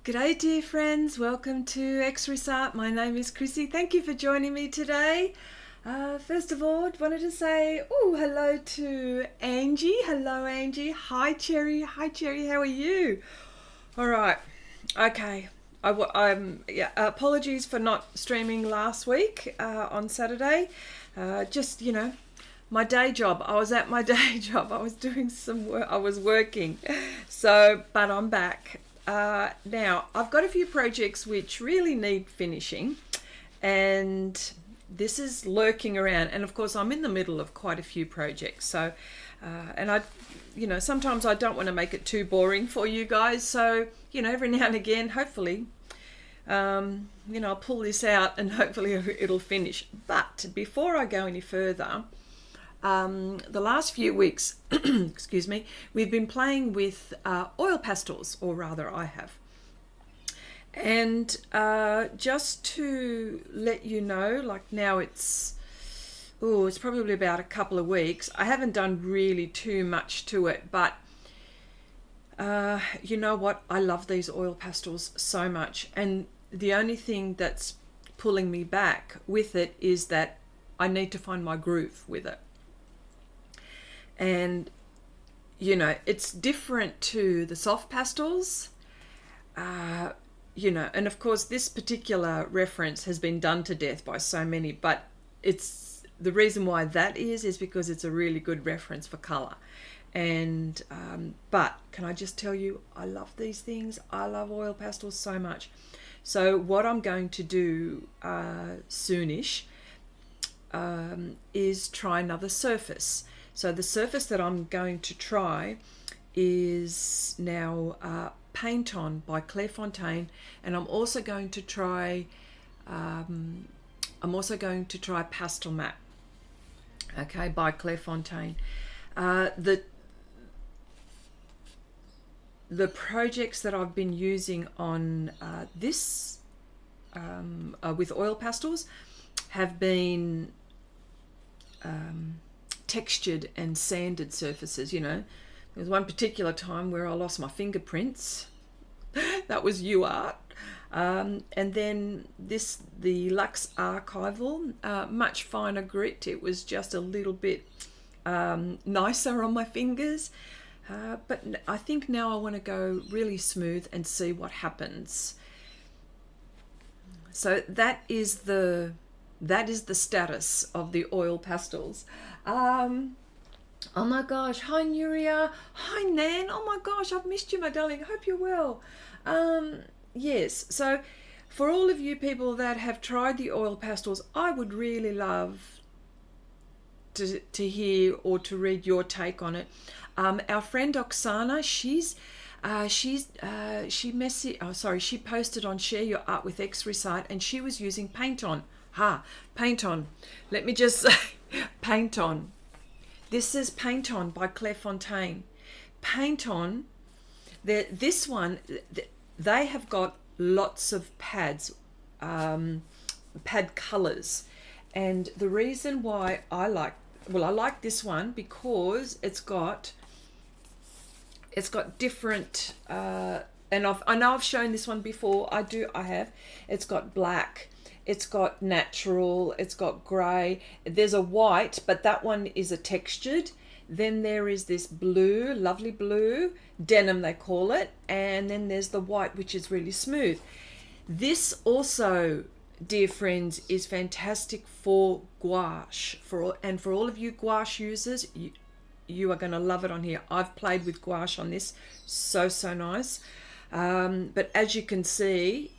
G'day dear friends, welcome to Xrissart. My name is Chrissy. Thank you for joining me today. First of all, I wanted to say hello to Angie. Hello Angie. Hi Cherry. Hi Cherry, how are you? Alright, okay. Apologies for not streaming last week on Saturday. My day job. I was at my day job. I was doing some work. I was working. But I'm back. Now, I've got a few projects which really need finishing, and this is lurking around. And of course, I'm in the middle of quite a few projects. Sometimes I don't want to make it too boring for you guys. So, every now and again, hopefully, I'll pull this out and hopefully it'll finish. But before I go any further, the last few weeks, excuse me, we've been playing with oil pastels, or rather I have. And just to let you know, like now it's probably about a couple of weeks. I haven't done really too much to it, but you know what? I love these oil pastels so much. And the only thing that's pulling me back with it is that I need to find my groove with it. And it's different to the soft pastels, and of course this particular reference has been done to death by so many, but it's the reason why that is because it's a really good reference for color. And but can I just tell you, I love these things. I love oil pastels so much. So what I'm going to do soonish is try another surface. So the surface that I'm going to try is now Paint On by Clairefontaine, and I'm also going to try Pastelmat, okay, by Clairefontaine. The projects that I've been using on this with oil pastels have been textured and sanded surfaces. There was one particular time where I lost my fingerprints. That was UArt. And then the Luxe Archival, much finer grit. It was just a little bit nicer on my fingers. But I think now I want to go really smooth and see what happens. So that is the status of the oil pastels. Oh my gosh, hi Nuria, hi Nan, oh my gosh, I've missed you my darling, hope you're well. Yes, so for all of you people that have tried the oil pastels, I would really love to hear or to read your take on it. Our friend Oksana, she posted on Share Your Art with Xrissart, and she was using Paint On. Paint On. Let me just say, Paint On. This is Paint On by Clairefontaine. Paint On, this one, they have got lots of pads, pad colours. And the reason why I like this one because it's got different, and I know I've shown this one before. I have. It's got black. It's got natural, it's got grey, there's a white, but that one is a textured. Then there is this blue, lovely blue, denim they call it, and then there's the white, which is really smooth. This also, dear friends, is fantastic for gouache. For all of you gouache users, you are going to love it on here. I've played with gouache on this, so nice. But as you can see,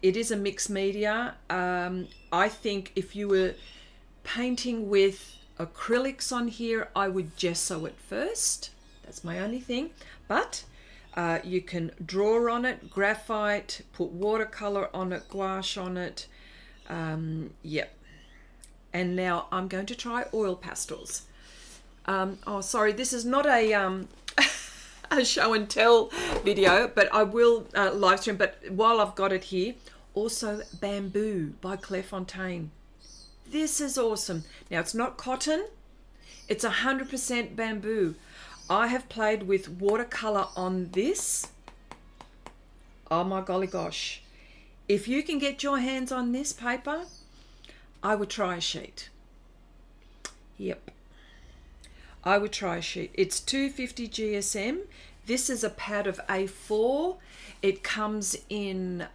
it is a mixed media. I think if you were painting with acrylics on here, I would gesso it first. That's my only thing. But you can draw on it, graphite, put watercolor on it, gouache on it. Yep. And now I'm going to try oil pastels. Sorry, this is not a a show and tell video, but I will live stream. But while I've got it here, also Bamboo by Clairefontaine. This is awesome. Now it's not cotton, it's 100% bamboo. I have played with watercolor on this. Oh my golly gosh. If you can get your hands on this paper, I would try a sheet. Yep. I would try a sheet. It's 250 GSM. This is a pad of A4. It comes in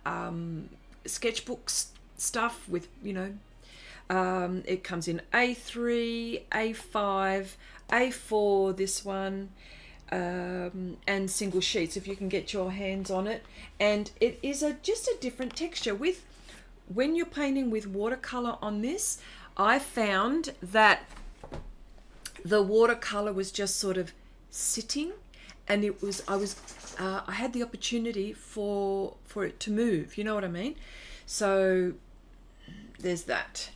sketchbook stuff with, you know, it comes in A3, A5, A4, this one, and single sheets if you can get your hands on it. And it is just a different texture. When you're painting with watercolor on this, I found that the watercolor was just sort of sitting, and I had the opportunity for it to move, you know what I mean? So there's that.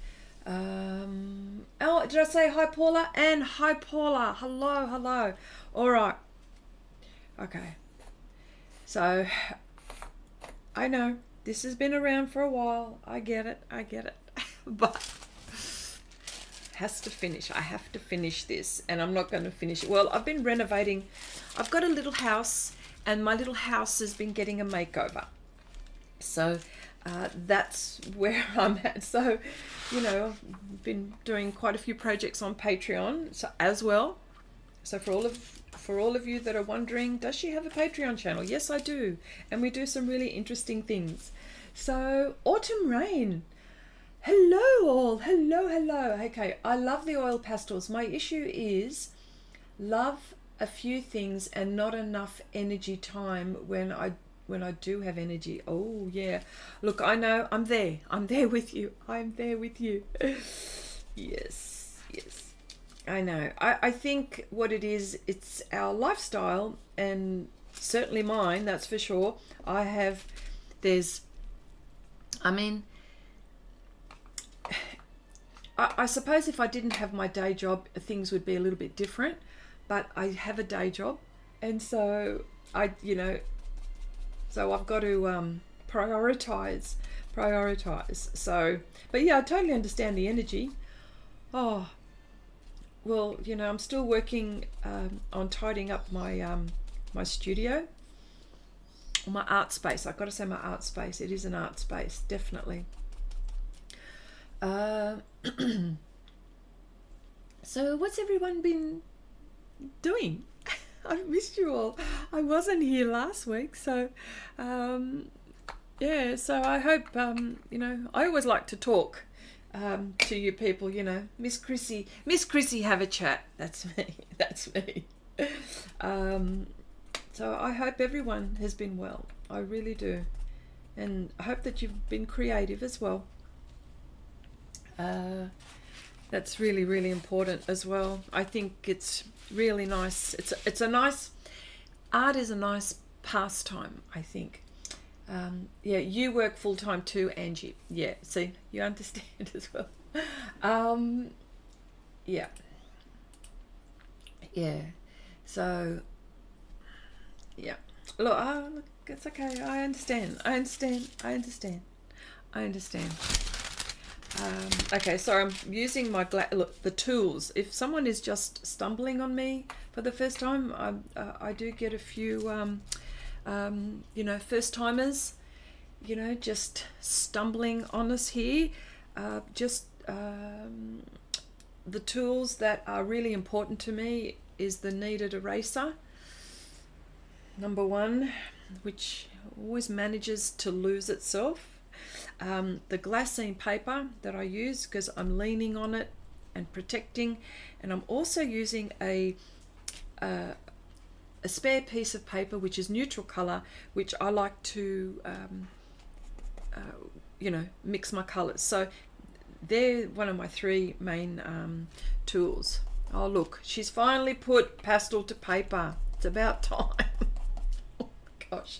Oh, did I say hi, Paula? And hi, Paula. Hello. All right. Okay. So I know this has been around for a while. I get it. But has to finish. I have to finish this, and I'm not going to finish it. Well, I've been renovating. I've got a little house, and my little house has been getting a makeover. So that's where I'm at. So, you know, I've been doing quite a few projects on Patreon as well. So for all of you that are wondering, does she have a Patreon channel? Yes, I do, and we do some really interesting things. So autumn rain. Hello all, hello. Okay, I love the oil pastels. My issue is love a few things and not enough energy time when I do have energy. Oh yeah, look, I know, I'm there with you. Yes, I know. I think what it is, it's our lifestyle, and certainly mine, that's for sure. I suppose if I didn't have my day job, things would be a little bit different, but I have a day job, and so so I've got to prioritize. So, but yeah, I totally understand the energy. Oh, well, you know, I'm still working on tidying up my my studio, my art space. I've got to say my art space. It is an art space, definitely. So what's everyone been doing? I've missed you all. I wasn't here last week, so yeah, so I hope you know, I always like to talk to you people, you know. Miss Chrissy, have a chat. That's me. So I hope everyone has been well. I really do, and I hope that you've been creative as well. That's really, really important as well. I think it's really nice. It's a nice, art is a nice pastime, I think. Yeah, you work full time too, Angie. Yeah, see, you understand as well. Yeah. So yeah, look, it's okay. I understand. Okay, so I'm using my look, the tools. If someone is just stumbling on me for the first time, I do get a few you know, first timers, you know, just stumbling on us here. The tools that are really important to me is the kneaded eraser, number one, which always manages to lose itself. The glassine paper that I use because I'm leaning on it and protecting, and I'm also using a spare piece of paper which is neutral color, which I like to you know, mix my colors. So they're one of my three main tools. Oh look, she's finally put pastel to paper. It's about time. Oh my gosh.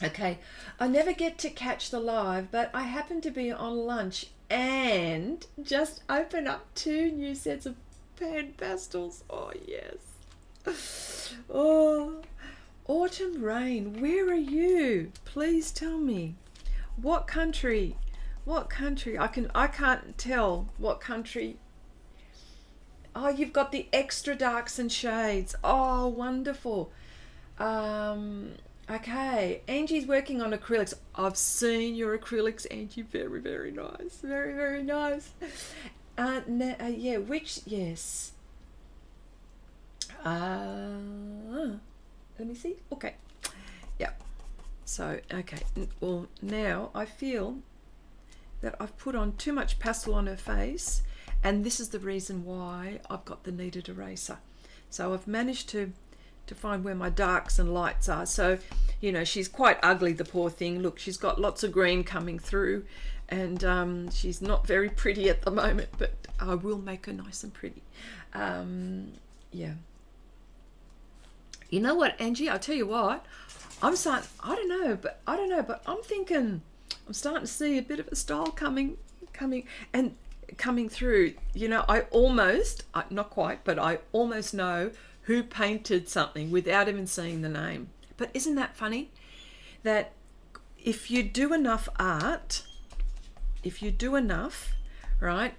Okay, I never get to catch the live, but I happen to be on lunch and just open up 2 new sets of Panpastels. Oh yes. Oh, autumn rain, where are you? Please tell me. What country? I can't tell what country. Oh, you've got the extra darks and shades. Oh, wonderful. Okay, Angie's working on acrylics. I've seen your acrylics, Angie. Very, very nice. Very, very nice. Yeah, which, yes. Let me see. Okay. Yeah. So, okay. Well, now I feel that I've put on too much pastel on her face, and this is the reason why I've got the kneaded eraser. So I've managed to find where my darks and lights are. So, you know, she's quite ugly, the poor thing. Look, she's got lots of green coming through, and she's not very pretty at the moment, but I will make her nice and pretty. Yeah. You know what, Angie? I'll tell you what. I'm starting. I don't know, but I'm thinking I'm starting to see a bit of a style coming through. You know, I almost, not quite, but I almost know who painted something without even seeing the name. But isn't that funny? That if you do enough art, right,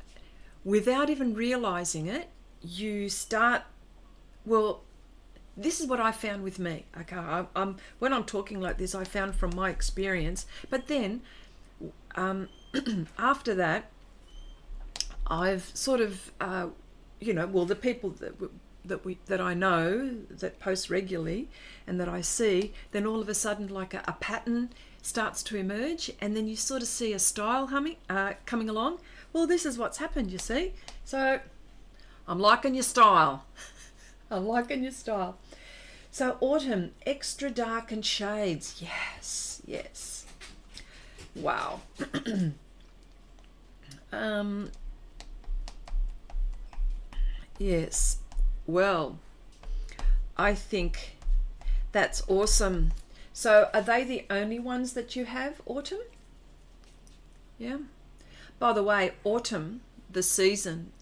without even realizing it, you start, well, this is what I found with me. Okay, when I'm talking like this, I found from my experience. But then, after that, I've sort of, you know, well, the people that I know that post regularly and that I see, then all of a sudden, like a pattern starts to emerge, and then you sort of see a style coming along. Well, this is what's happened, you see. So, I'm liking your style. I'm liking your style. So autumn, extra darkened shades. Yes, yes. Wow. Yes. Well, I think that's awesome. So are they the only ones that you have, autumn? Yeah. By the way, autumn, the season,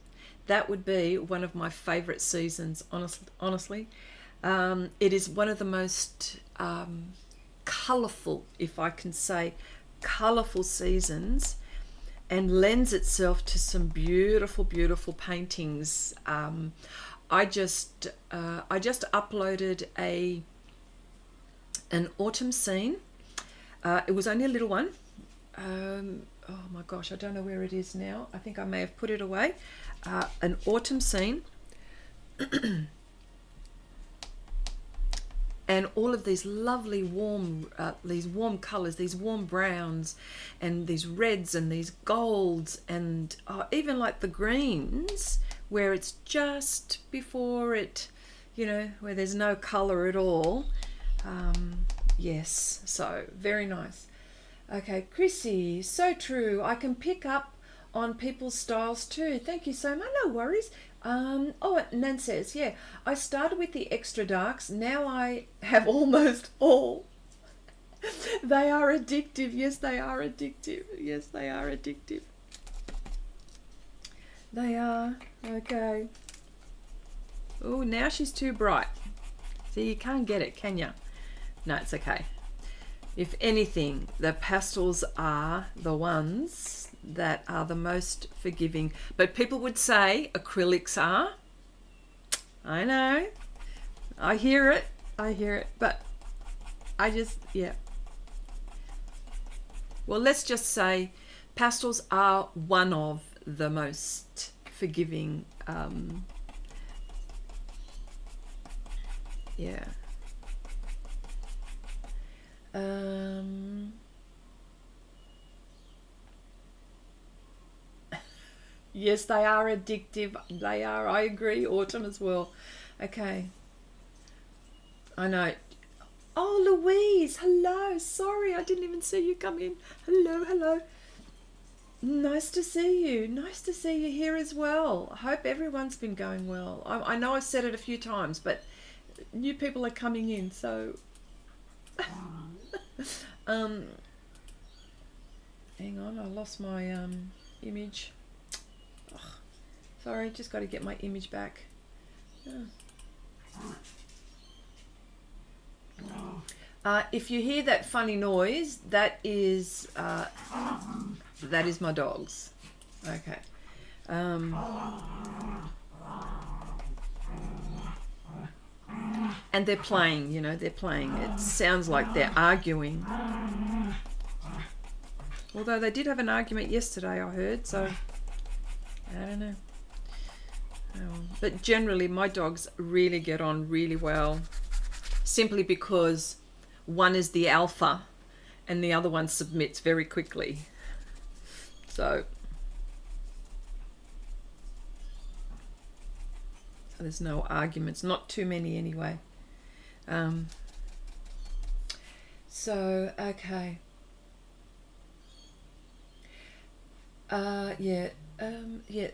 that would be one of my favorite seasons, honestly. It is one of the most colourful, if I can say, colourful seasons, and lends itself to some beautiful, beautiful paintings. I just uploaded an autumn scene. It was only a little one. Oh my gosh, I don't know where it is now. I think I may have put it away. An autumn scene. And all of these lovely warm colours, these warm browns and these reds and these golds, and even like the greens where it's just before it, you know, where there's no colour at all. Yes, so very nice. Okay, Chrissy, so true. I can pick up on people's styles too. Thank you so much. No worries. Oh, Nan says, yeah, I started with the extra darks. Now I have almost all. They are addictive. Yes, they are addictive. Yes, they are addictive. They are. Okay. Oh, now she's too bright. So you can't get it, can you? No, it's okay. If anything, the pastels are the ones that are the most forgiving. But people would say acrylics are. I know. I hear it. But I just, yeah. Well, let's just say pastels are one of the most forgiving. Yeah. Yes, they are addictive. They are. I agree. Autumn as well. Okay. I know. Oh, Louise. Hello. Sorry, I didn't even see you come in. Hello, hello. Nice to see you. Nice to see you here as well. I hope everyone's been going well. I know I've said it a few times, but new people are coming in, so... hang on, I lost my image. Ugh. Sorry, just got to get my image back. If you hear that funny noise, that is my dogs. Okay. And they're playing, you know, they're playing. It sounds like they're arguing. Although they did have an argument yesterday, I heard, so I don't know. But generally, my dogs really get on really well, simply because one is the alpha and the other one submits very quickly. So there's no arguments, not too many anyway. Okay. Yeah,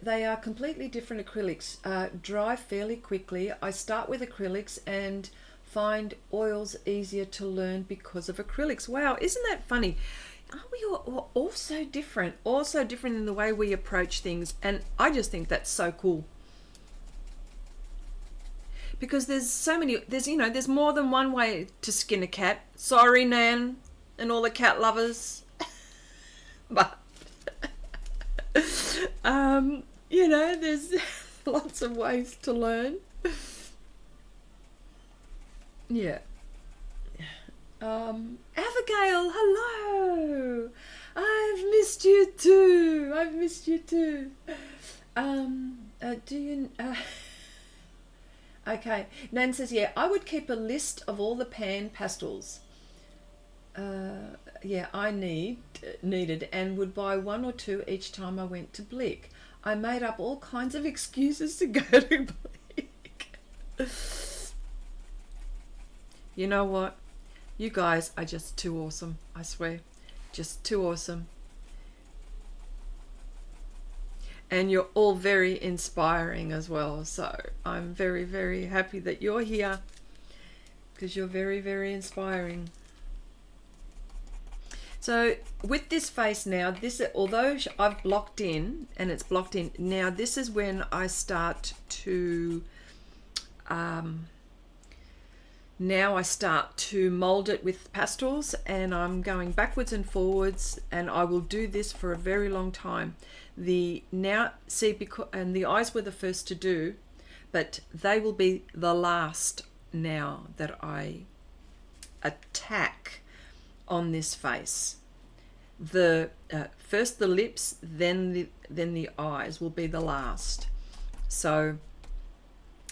they are completely different acrylics. Dry fairly quickly. I start with acrylics and find oils easier to learn because of acrylics. Wow, isn't that funny? Aren't we all so different? All so different in the way we approach things, and I just think that's so cool. Because there's so many, there's more than one way to skin a cat. Sorry, Nan, and all the cat lovers. But, there's lots of ways to learn. Yeah. Abigail, hello. I've missed you too. Okay, Nan says, yeah, I would keep a list of all the pan pastels. I needed and would buy 1 or 2 each time I went to Blick. I made up all kinds of excuses to go to Blick. You know what? You guys are just too awesome, I swear. Just too awesome. And you're all very inspiring as well. So I'm very, very happy that you're here, because you're very, very inspiring. So with this face now, although I've blocked in and it's blocked in, now this is when I start to mold it with pastels, and I'm going backwards and forwards, and I will do this for a very long time. And the eyes were the first to do, but they will be the last now that I attack on this face. First the lips, then the eyes will be the last. So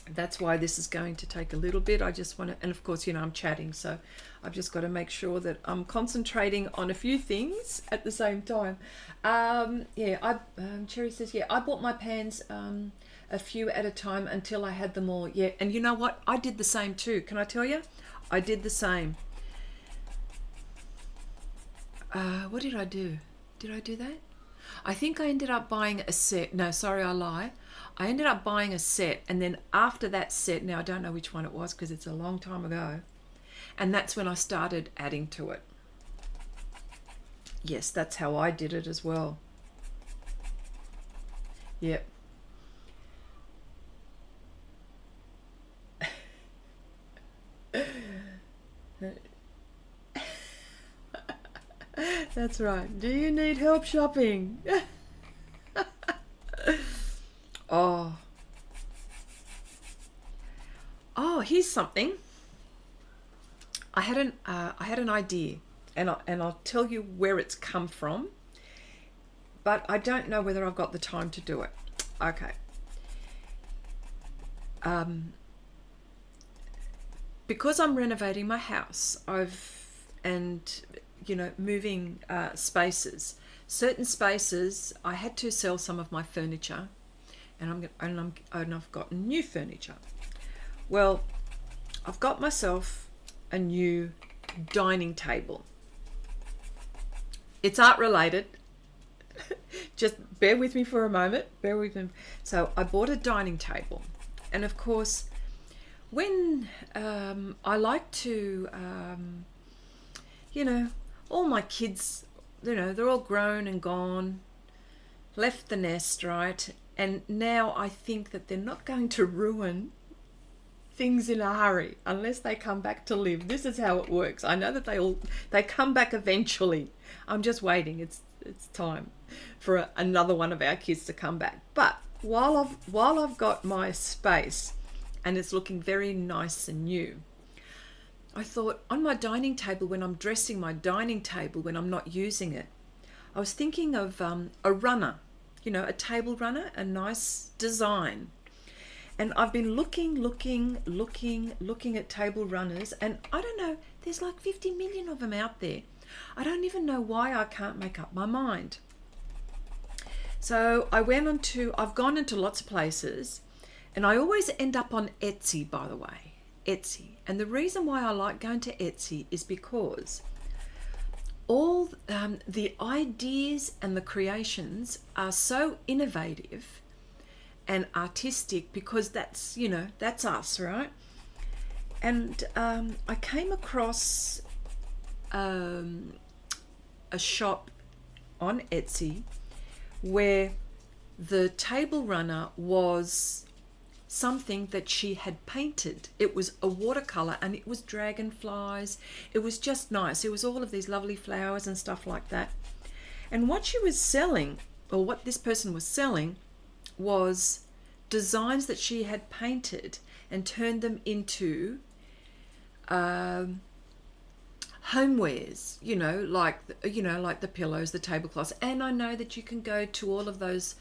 that's why this is going to take a little bit. I just want to, and of course, I'm chatting, so I've just got to make sure that I'm concentrating on a few things at the same time. Cherry says, yeah, I bought my pans a few at a time until I had them all. Yeah, and you know what? I did the same too. Can I tell you? I did the same. What did I do? Did I do that? I think I ended up buying a set. No, sorry, I lie. I ended up buying a set, and then after that set, now I don't know which one it was because it's a long time ago, and that's when I started adding to it. Yes, that's how I did it as well. Yep. That's right. Do you need help shopping? Oh, here's something. I had an idea, and I'll tell you where it's come from, but I don't know whether I've got the time to do it. Okay. Because I'm renovating my house, moving spaces. Certain spaces, I had to sell some of my furniture, and I've gotten new furniture. Well, I've got myself a new dining table. It's art related. Just bear with me for a moment. Bear with me. So I bought a dining table, and of course, when I like to, all my kids, they're all grown and gone, left the nest, right? And now I think that they're not going to ruin things in a hurry unless they come back to live. This is how it works. I know that they come back eventually. I'm just waiting. It's time for another one of our kids to come back. But while I've got my space and it's looking very nice and new, I thought on my dining table, when I'm dressing my dining table, when I'm not using it, I was thinking of a runner, you know, a table runner, a nice design. And I've been looking at table runners, and I don't know, there's like 50 million of them out there. I don't even know why I can't make up my mind. So I've gone into lots of places, and I always end up on Etsy, by the way, Etsy. And the reason why I like going to Etsy is because all the ideas and the creations are so innovative and artistic, because that's, you know, that's us, right? And I came across a shop on Etsy where the table runner was something that she had painted. It was a watercolor, and it was dragonflies. It was just nice. It was all of these lovely flowers and stuff like that. And what she was selling, or what this person was selling, was designs that she had painted and turned them into homewares, you know, like the pillows, the tablecloths. And I know that you can go to all of those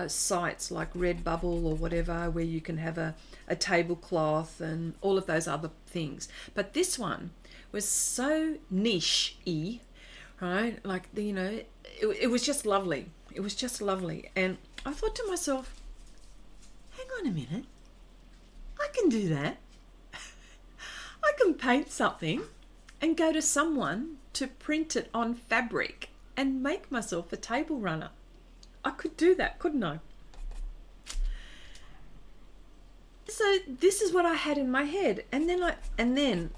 sites like Redbubble or whatever, where you can have a tablecloth and all of those other things. But this one was so niche-y, right? Like, you know, it was just lovely. It was just lovely. And I thought to myself, hang on a minute, I can do that. I can paint something and go to someone to print it on fabric and make myself a table runner. I could do that, couldn't I? So this is what I had in my head. And then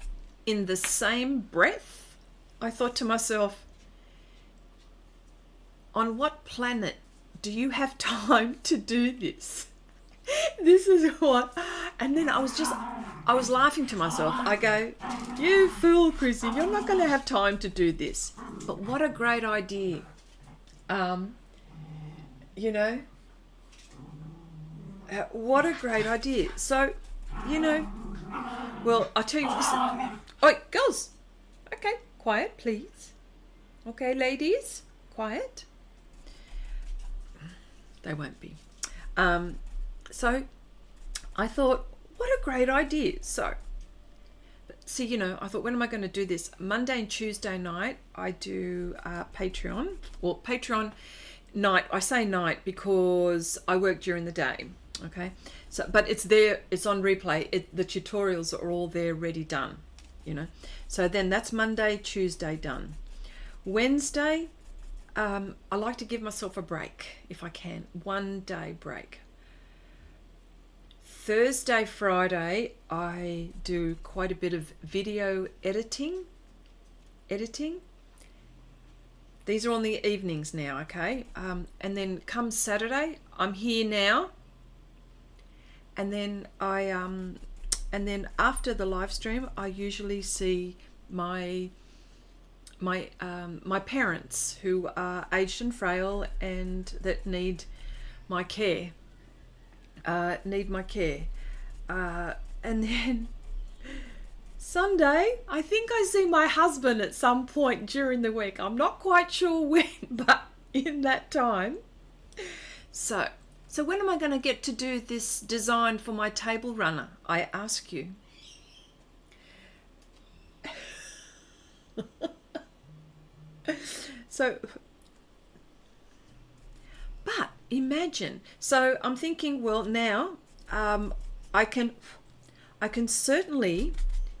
in the same breath, I thought to myself, on what planet do you have time to do this? This is what. And then I was laughing to myself. I go, you fool, Chrissy, you're not going to have time to do this. But what a great idea. You know, what a great idea. So, you know, well, I'll tell you this. Oh, girls. Okay, quiet, please. Okay, ladies, quiet. They won't be. So I thought, what a great idea. So, see, you know, I thought, when am I going to do this? Monday and Tuesday night, I do Patreon. Well, Patreon night, I say night because I work during the day. Okay. So, but it's there, it's on replay. The tutorials are all there, ready, done, you know. So then that's Monday, Tuesday done. Wednesday, I like to give myself a break if I can. 1 day break. Thursday, Friday, I do quite a bit of video editing. These are on the evenings now, okay? And then come Saturday, I'm here now. And then and then after the live stream, I usually see my parents who are aged and frail and that need my care. And then Sunday, I think I see my husband at some point during the week. I'm not quite sure when, but in that time. So when am I going to get to do this design for my table runner, I ask you? So, but imagine. So I'm thinking, well, now I can certainly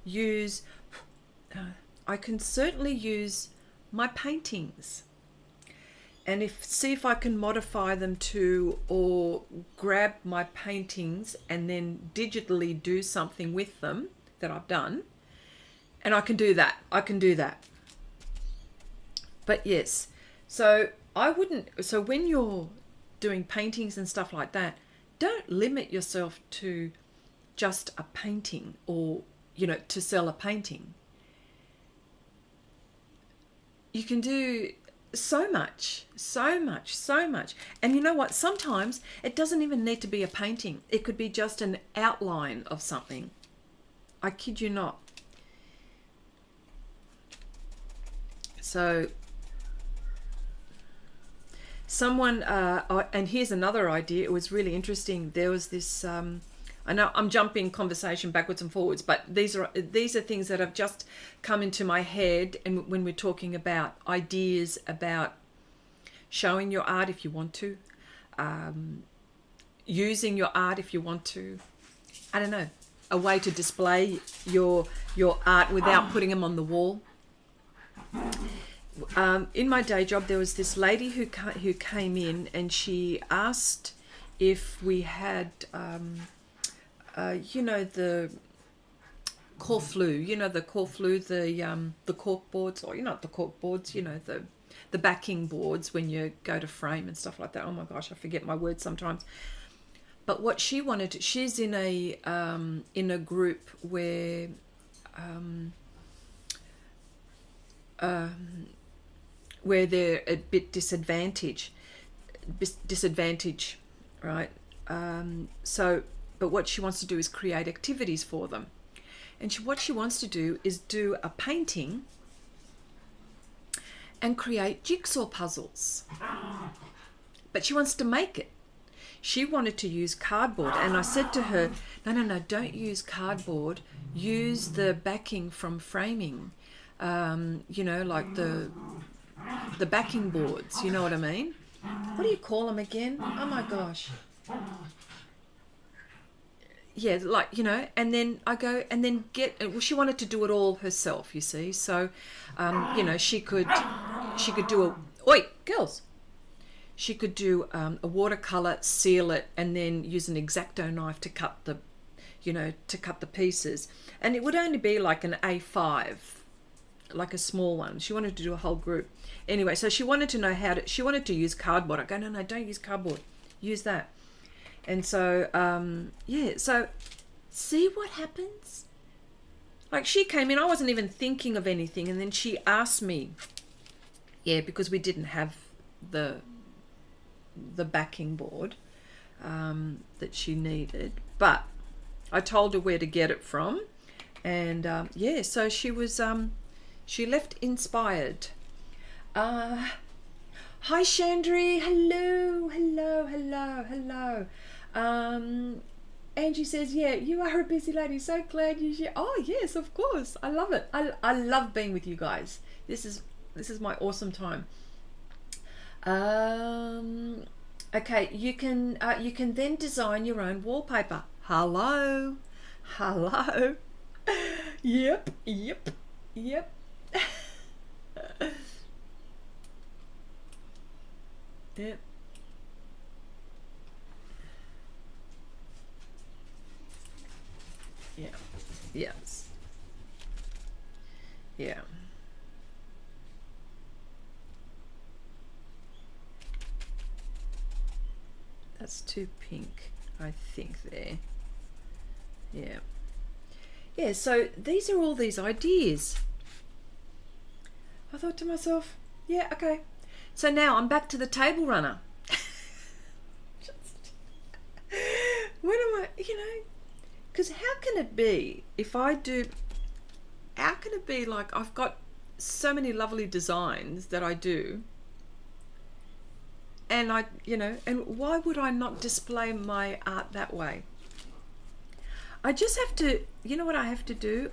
use my paintings, and see if I can modify them to, or grab my paintings and then digitally do something with them that I've done, and I can do that. But yes, so when you're doing paintings and stuff like that, don't limit yourself to just a painting, or, you know, to sell a painting. You can do so much. And you know what? Sometimes it doesn't even need to be a painting. It could be just an outline of something. I kid you not. So someone, and here's another idea. It was really interesting. There was this, I know I'm jumping conversation backwards and forwards, but these are things that have just come into my head. And when we're talking about ideas about showing your art if you want to, using your art if you want to, I don't know, a way to display your art without putting them on the wall. In my day job, there was this lady who came in, and she asked if we had, you know, the corflue, the cork boards, or not the cork boards, you know, the backing boards when you go to frame and stuff like that. Oh my gosh, I forget my words sometimes. But what she wanted, she's in a group where they're a bit disadvantaged, right? But what she wants to do is create activities for them. And what she wants to do is do a painting and create jigsaw puzzles. But she wants to make it. She wanted to use cardboard. And I said to her, no, don't use cardboard. Use the backing from framing. You know, like the backing boards, you know what I mean? What do you call them again? Oh my gosh. Yeah, like, you know, and then I go and then well, she wanted to do it all herself, you see. So, you know, she could do girls. She could do a watercolor, seal it, and then use an X-Acto knife to cut the pieces. And it would only be like an A5, like a small one. She wanted to do a whole group. Anyway, so she wanted to know she wanted to use cardboard. I go, no, don't use cardboard. Use that. And so, yeah, so see what happens? Like, she came in, I wasn't even thinking of anything, and then she asked me, yeah, because we didn't have the backing board that she needed, but I told her where to get it from, and yeah, so she was, she left inspired. Hi Chandri, hello. Angie says, yeah, you are a busy lady, so glad you share. Oh yes, of course, I love it. I love being with you guys. This is my awesome time. Okay, you can then design your own wallpaper. Hello. Yep. Yep. Yeah. Yes. Yeah. That's too pink, I think, there. Yeah. Yeah, so these are all these ideas. I thought to myself, yeah, okay. So now I'm back to the table runner. When am I, you know, because how can it be how can it be like I've got so many lovely designs that I do, and I, you know, and why would I not display my art that way? I just have to, you know what I have to do?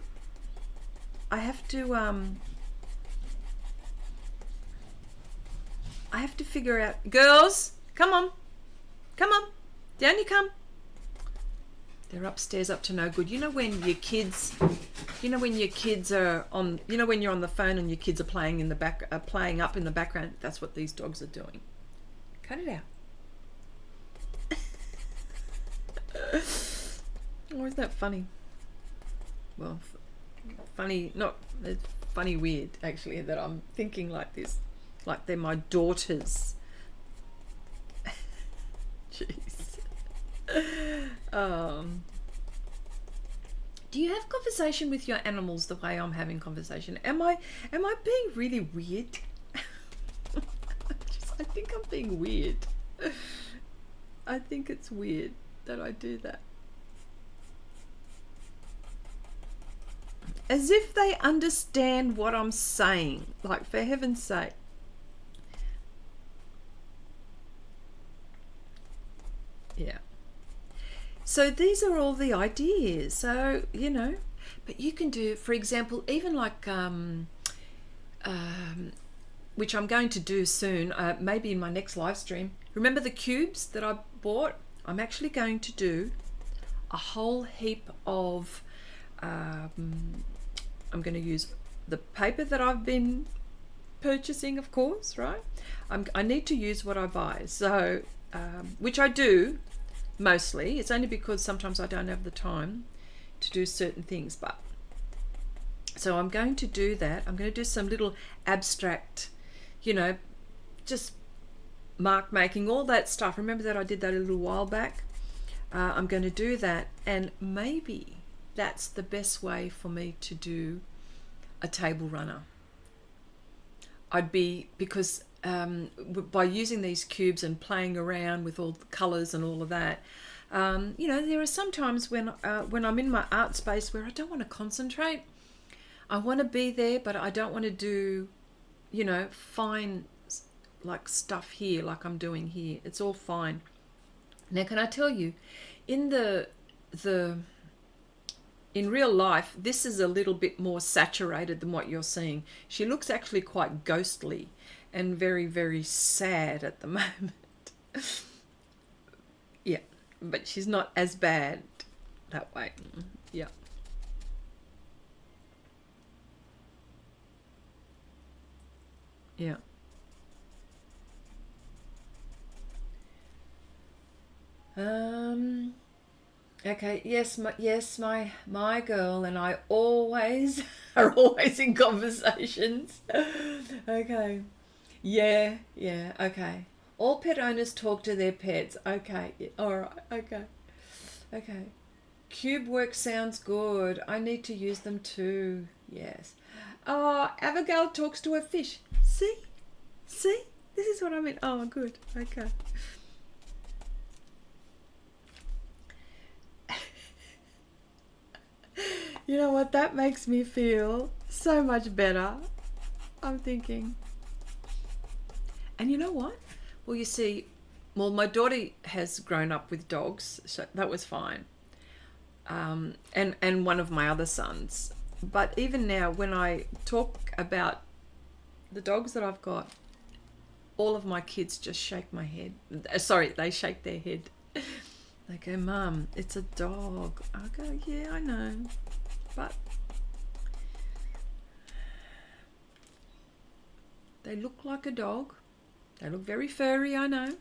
I have to figure out, girls, come on, down you come. They're upstairs up to no good. You know when your kids are on, you know when you're on the phone and your kids are playing in the back, playing up in the background? That's what these dogs are doing. Cut it out. Oh, isn't that funny? Well, funny, not funny, weird actually, that I'm thinking like this, like they're my daughters. Jeez. Do you have conversation with your animals the way I'm having conversation? Am I being really weird? I think I'm being weird. I think it's weird that I do that. as if they understand what I'm saying, like, for heaven's sake. Yeah. So these are all the ideas. So, you know, but you can do, for example, even like, which I'm going to do soon, maybe in my next live stream. Remember the cubes that I bought? I'm actually going to do a whole heap of, I'm going to use the paper that I've been purchasing, of course, right? I need to use what I buy. So, which I do mostly. It's only because sometimes I don't have the time to do certain things, but so I'm going to do that. I'm going to do some little abstract, you know, just mark making, all that stuff. Remember that I did that a little while back? I'm going to do that, and maybe that's the best way for me to do a table runner. Because by using these cubes and playing around with all the colors and all of that, you know, there are some times when I'm in my art space where I don't want to concentrate. I want to be there, but I don't want to do, you know, fine like stuff here like I'm doing here. It's all fine. Now, can I tell you, in in real life, this is a little bit more saturated than what you're seeing. She looks actually quite ghostly and very, very sad at the moment. Yeah, but she's not as bad that way. Yeah. Yeah. Okay, yes, my girl and I always are always in conversations. Okay. Yeah, okay. All pet owners talk to their pets. Okay. All right. Okay. Okay. Cube work sounds good. I need to use them too. Yes. Oh, Abigail talks to a fish. See? This is what I mean. Oh, good. Okay. You know what? That makes me feel so much better. I'm thinking. And you know what? Well, you see, my daughter has grown up with dogs, so that was fine. And one of my other sons. But even now, when I talk about the dogs that I've got, all of my kids just shake my head. Sorry, they shake their head. They go, Mum, it's a dog. I go, yeah, I know. But they look like a dog. They look very furry, I know.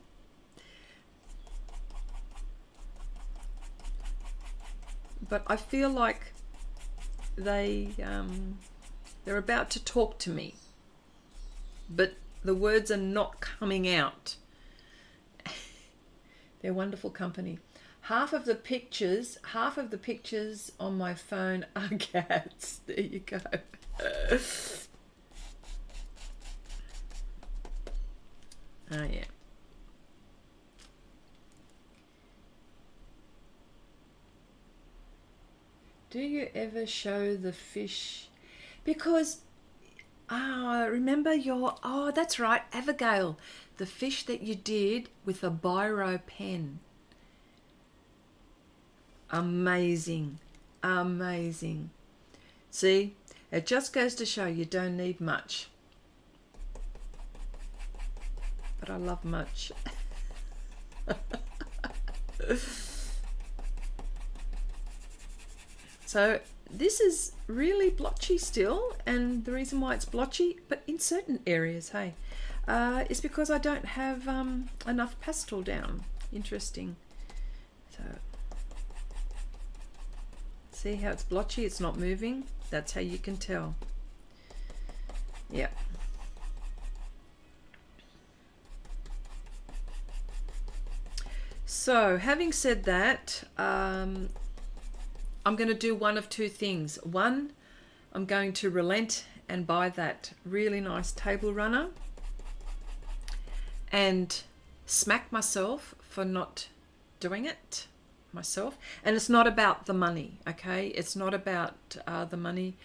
But I feel like they're about to talk to me. But the words are not coming out. They're wonderful company. Half of the pictures on my phone are cats. There you go. Oh, yeah. Do you ever show the fish? Because, remember that's right, Abigail, the fish that you did with a biro pen. Amazing. See, it just goes to show you don't need much. But I love much. So this is really blotchy still, and the reason why it's blotchy, but in certain areas, hey, is because I don't have enough pastel down. Interesting. So see how it's blotchy? It's not moving. That's how you can tell. Yeah. So having said that, I'm going to do one of two things. One, I'm going to relent and buy that really nice table runner and smack myself for not doing it myself. And it's not about the money, okay? It's not about the money.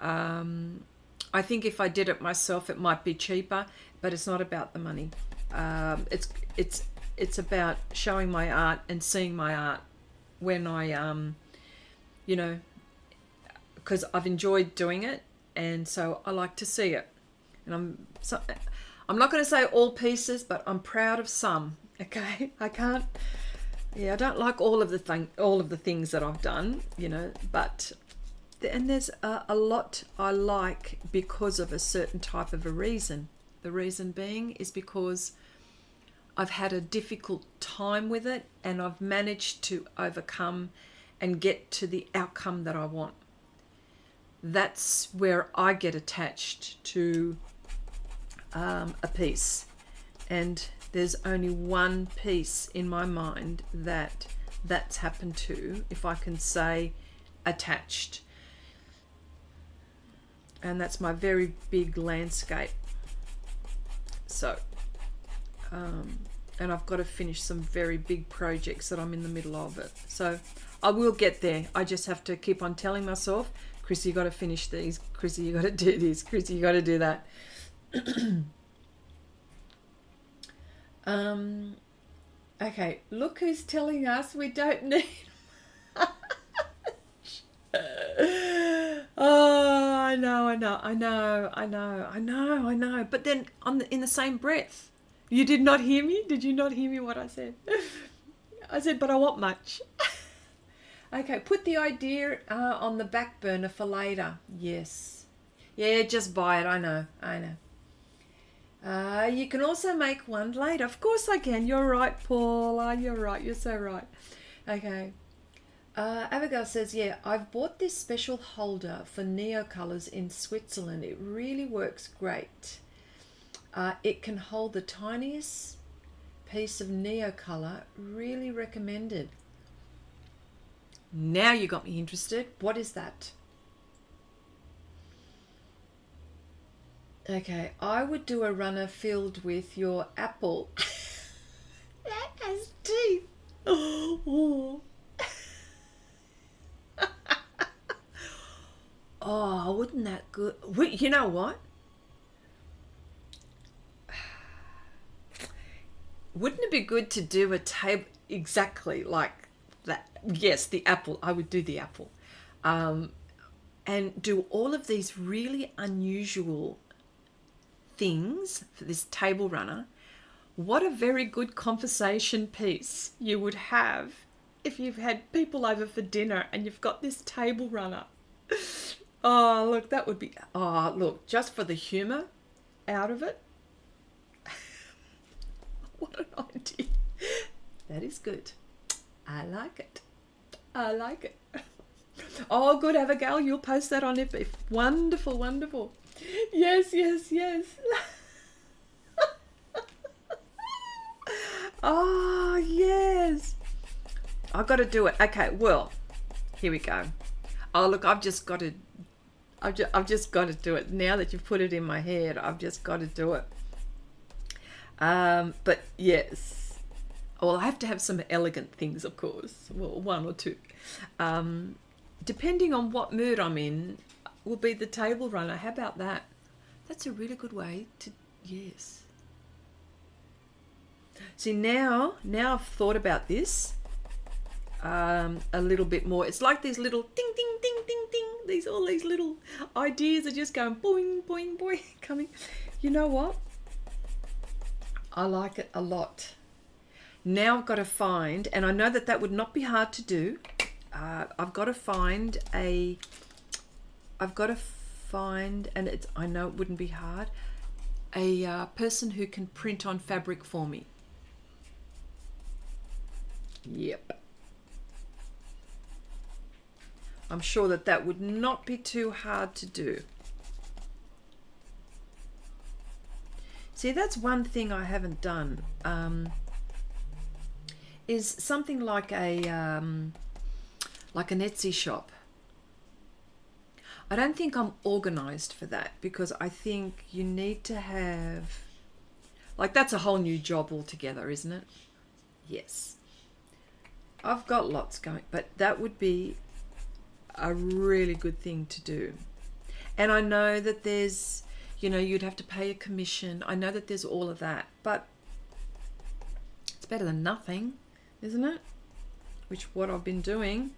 I think if I did it myself, it might be cheaper, but it's not about the money. It's about showing my art and seeing my art when I you know, because I've enjoyed doing it, and so I like to see it. And I'm not going to say all pieces, but I'm proud of some. Okay, I can't. Yeah, I don't like all of the things that I've done, you know, but and there's a lot I like because of a certain type of a reason. The reason being is because I've had a difficult time with it, and I've managed to overcome and get to the outcome that I want. That's where I get attached to a piece, and there's only one piece in my mind that's happened to, if I can say, attached, and that's my very big landscape. So and I've got to finish some very big projects that I'm in the middle of it, so I will get there. I just have to keep on telling myself, Chrissy, you got to finish these, Chrissy, you got to do this, Chrissy, you got to do that. Okay, look who's telling us we don't need oh, I know. But then in the same breath, you did not hear me? Did you not hear me what I said? I said, but I want much. Okay, put the idea on the back burner for later. Yes. Yeah, just buy it. I know. You can also make one later. Of course I can. You're right, Paula. You're right. You're so right. Okay. Abigail says, yeah, I've bought this special holder for Neo Colors in Switzerland. It really works great. It can hold the tiniest piece of Neo Color. Really recommended. Now you got me interested. What is that? Okay, I would do a runner filled with your apple. That has teeth. Oh. Oh, wouldn't that good? You know what? Wouldn't it be good to do a table exactly like that? Yes, the apple. I would do the apple. And do all of these really unusual things for this table runner. What a very good conversation piece you would have if you've had people over for dinner and you've got this table runner. Oh, look, that would be, oh, look, just for the humour out of it. What an idea. That is good. I like it. I like it. Oh, good, Abigail, you'll post that on it. Wonderful, wonderful. Yes. Oh, yes. I've got to do it. Okay, well, here we go. Oh, look, I've just got to do it. Now that you've put it in my head, I've just got to do it. But yes. Well, I have to have some elegant things, of course. Well, one or two. Depending on what mood I'm in, will be the table runner. How about that? That's a really good way to, yes. See, now I've thought about this a little bit more. It's like these little ding, ding, ding, ding, ding. All these little ideas are just going boing, boing, boing, coming. You know what? I like it a lot. Now I've got to find, and I know that would not be hard to do. I've got to find, and I know it wouldn't be hard, a person who can print on fabric for me. Yep. I'm sure that would not be too hard to do. See, that's one thing I haven't done, is something like an Etsy shop. I don't think I'm organized for that, because I think you need to have, like, that's a whole new job altogether, isn't it? Yes. I've got lots going, but that would be a really good thing to do. And I know that there's, you know, you'd have to pay a commission. I know that there's all of that, but it's better than nothing, isn't it? Which what I've been doing.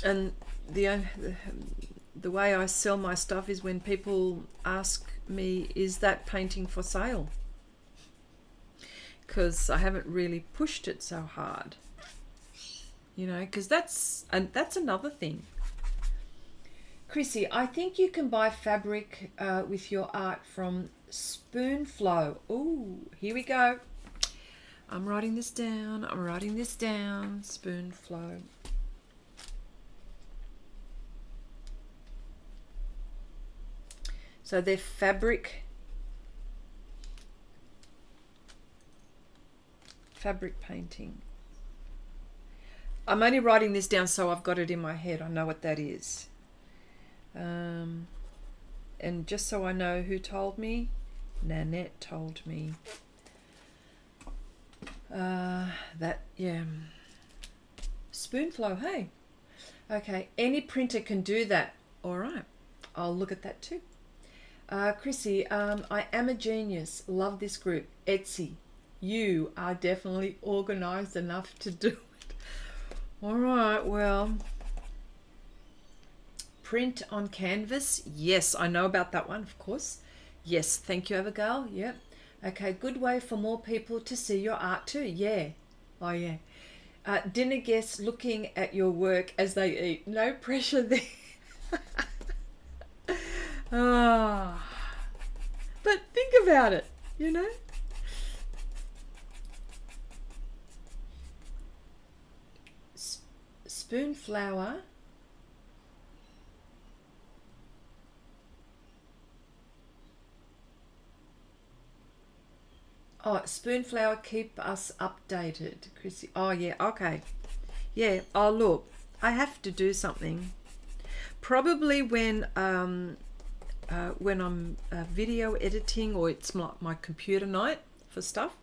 And the way I sell my stuff is when people ask me, is that painting for sale? Because I haven't really pushed it so hard, you know, because that's another thing. Chrissy, I think you can buy fabric with your art from Spoonflow. Oh, here we go. I'm writing this down. I'm writing this down. Spoonflow. So they're fabric painting. I'm only writing this down so I've got it in my head. I know what that is. And just so I know who told me, Nanette told me. That, yeah. Spoonflow, hey. Okay, any printer can do that. All right, I'll look at that too. Chrissy, I am a genius. Love this group. Etsy. You are definitely organized enough to do it. All right, well. Print on canvas. Yes, I know about that one, of course. Yes, thank you, Abigail. Yep. Okay, good way for more people to see your art too. Yeah. Oh, yeah. Dinner guests looking at your work as they eat. No pressure there. Ah, but think about it, you know. Spoonflower. Oh, Spoonflower, keep us updated, Chrissy. Oh yeah, okay. Yeah. Oh look, I have to do something. Probably when I'm video editing, or it's my computer night for stuff,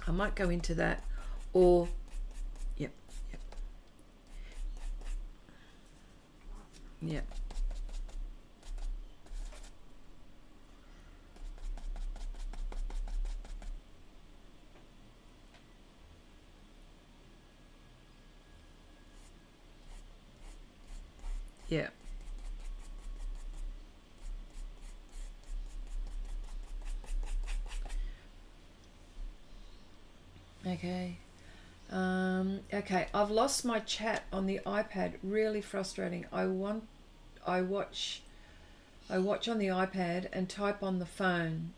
I might go into that. Or yep. Yeah. Okay. Okay, I've lost my chat on the iPad. Really frustrating. I watch on the iPad and type on the phone.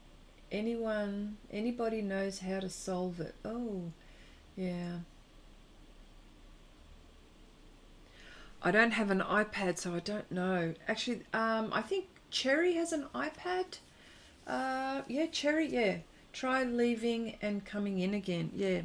Anybody knows how to solve it? Oh, yeah. I don't have an iPad, so I don't know. Actually, I think Cherry has an iPad. Yeah, Cherry, yeah. Try leaving and coming in again. Yeah.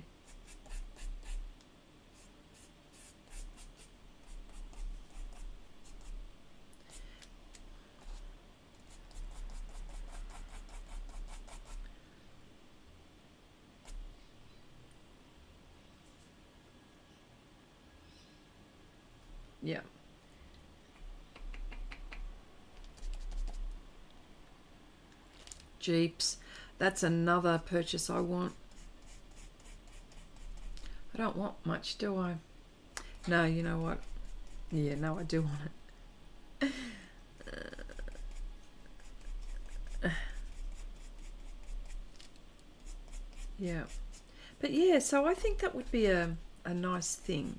Yeah. Jeeps. That's another purchase I want. I don't want much, do I? No, you know what? Yeah, no, I do want it. Yeah. But yeah, so I think that would be a nice thing.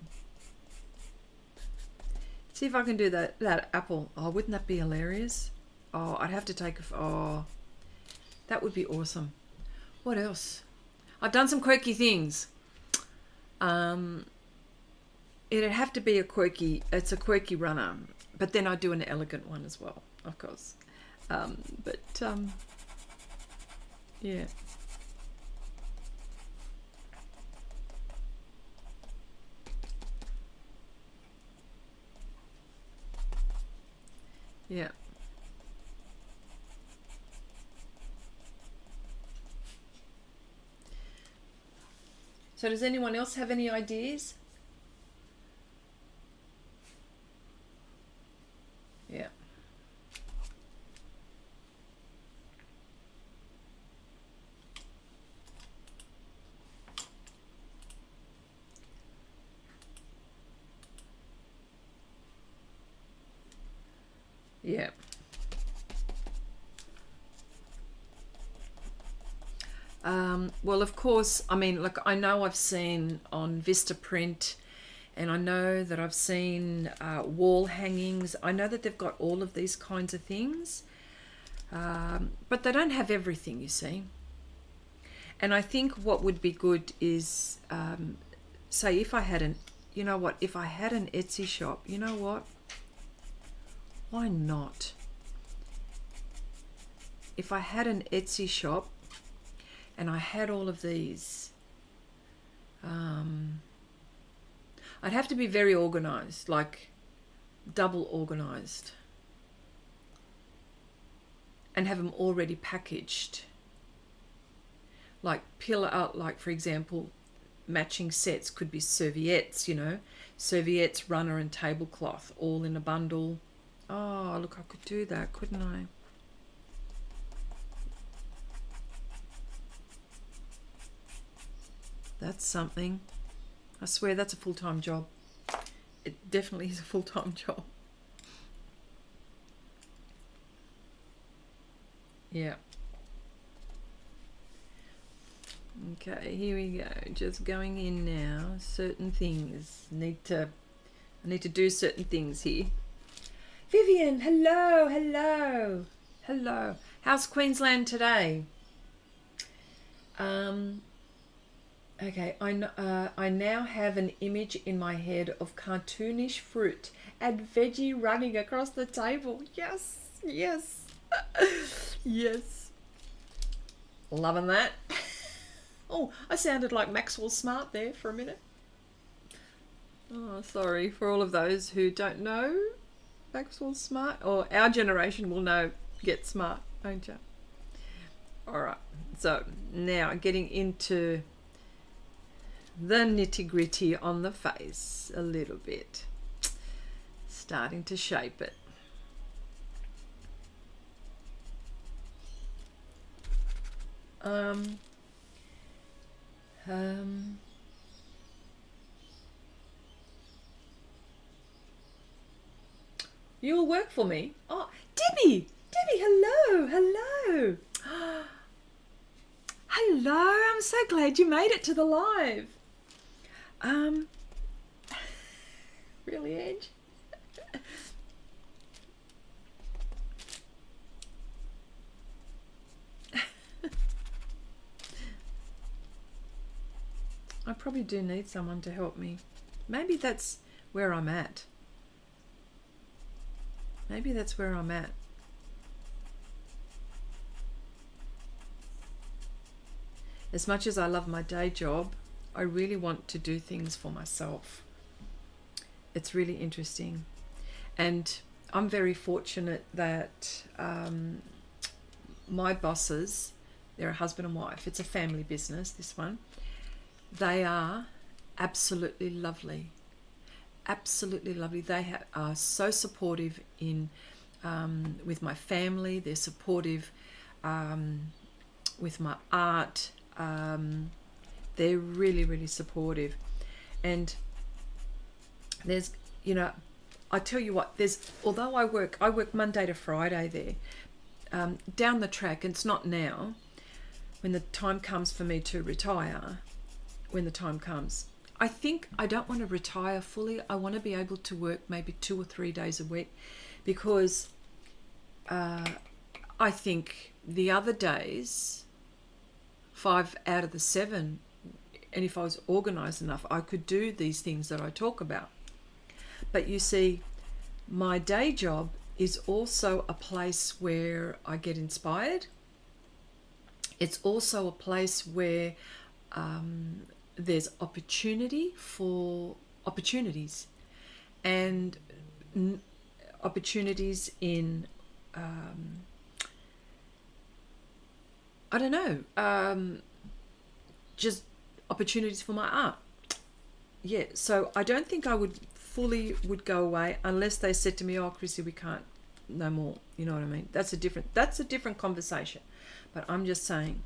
See if I can do that apple. Oh, wouldn't that be hilarious? Oh, I'd have to take oh, that would be awesome. What else? I've done some quirky things. It'd have to be it's a quirky runner, but then I do an elegant one as well, of course. Yeah. Yeah. So does anyone else have any ideas? Well, of course, I mean, like, I know I've seen on Vistaprint, and I know that I've seen wall hangings. I know that they've got all of these kinds of things, but they don't have everything, you see. And I think what would be good is, say, if I had an, you know what, if I had an Etsy shop, you know what, why not? If I had an Etsy shop and I had all of these, I'd have to be very organized, like double organized, and have them already packaged. Like pillar out, like for example, matching sets could be serviettes, you know, serviettes, runner and tablecloth, all in a bundle. Oh, look, I could do that, couldn't I? That's something. I swear that's a full-time job. It definitely is a full-time job. Yeah. Okay, here we go. Just going in now. Certain things I need to do certain things here. Vivian, hello, hello, hello. How's Queensland today? Okay, I now have an image in my head of cartoonish fruit and veggie running across the table. Yes, yes, yes. Loving that. Oh, I sounded like Maxwell Smart there for a minute. Oh, sorry for all of those who don't know Maxwell Smart, or our generation will know Get Smart, won't you? All right, so now getting into the nitty-gritty on the face a little bit. Starting to shape it. You'll work for me. Oh, Debbie, hello, hello. Hello, I'm so glad you made it to the live. Really, Edge? I probably do need someone to help me. Maybe that's where I'm at. Maybe that's where I'm at. As much as I love my day job, I really want to do things for myself. It's really interesting. And I'm very fortunate that my bosses, they're a husband and wife. It's a family business, this one. They are absolutely lovely. Absolutely lovely. They are so supportive in with my family. They're supportive with my art. They're really, really supportive. And there's, you know, I tell you what, although I work Monday to Friday there, down the track, and it's not now, when the time comes for me to retire, when the time comes, I think I don't want to retire fully. I want to be able to work maybe 2 or 3 days a week, because I think the other days, 5 out of the 7, and if I was organized enough, I could do these things that I talk about. But you see, my day job is also a place where I get inspired. It's also a place where there's opportunity for opportunities, and opportunities in I don't know, just opportunities for my art. Yeah, so I don't think I would go away unless they said to me, "Oh, Chrissy, we can't, no more." You know what I mean? That's a different conversation. But I'm just saying,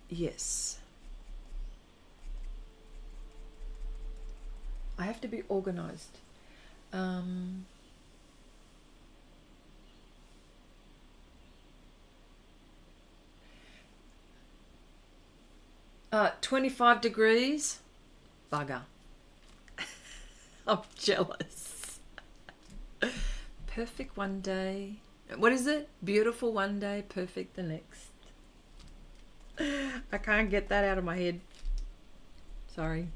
yes, I have to be organized. 25 degrees. Bugger. I'm jealous. Perfect one day. What is it? Beautiful one day, perfect the next. I can't get that out of my head. Sorry.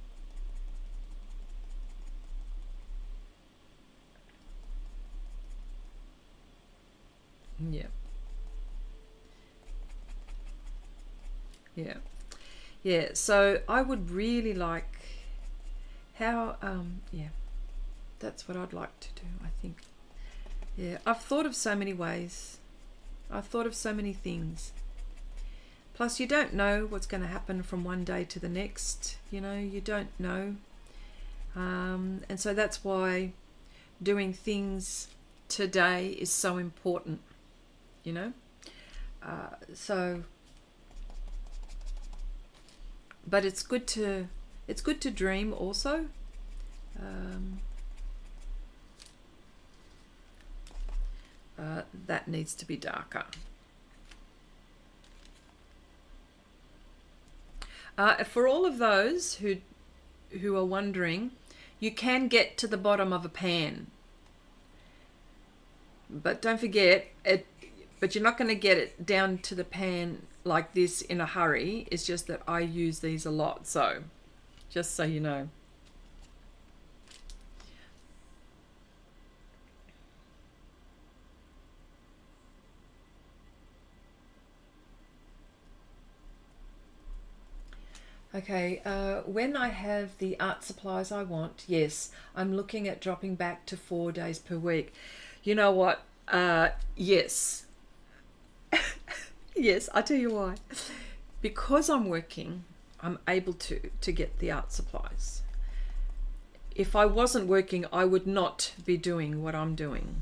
Yeah. Yeah. Yeah, so I would really like yeah, that's what I'd like to do, I think. Yeah, I've thought of so many ways. I've thought of so many things. Plus, you don't know what's going to happen from one day to the next. You know, you don't know. And so that's why doing things today is so important, you know. But it's good to dream also. That needs to be darker. For all of those who are wondering, you can get to the bottom of a pan, but don't forget it. But you're not going to get it down to the pan like this in a hurry. It's just that I use these a lot, so just so you know. Okay, when I have the art supplies I want, yes, I'm looking at dropping back to 4 days per week. You know what? Yes. Yes, I'll tell you why. Because I'm working, I'm able to get the art supplies. If I wasn't working, I would not be doing what I'm doing.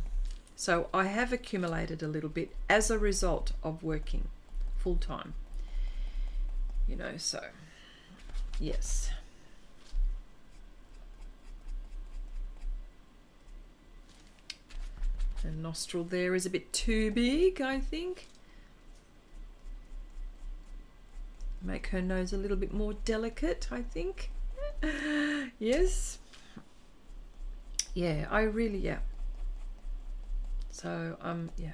So I have accumulated a little bit as a result of working full time. You know, so yes. The nostril there is a bit too big, I think. Make her nose a little bit more delicate, I think. Yes. Yeah, I really, yeah. So, yeah.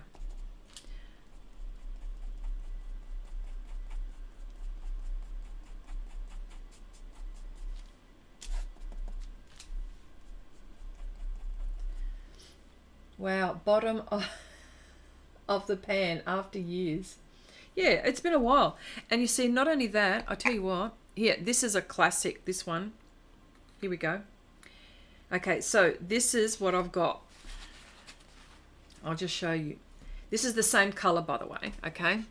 Wow, bottom of the pan after years. Yeah, it's been a while. And you see, not only that, I tell you what, here, this is a classic, this one. Here we go. Okay, so this is what I've got. I'll just show you. This is the same color, by the way, okay?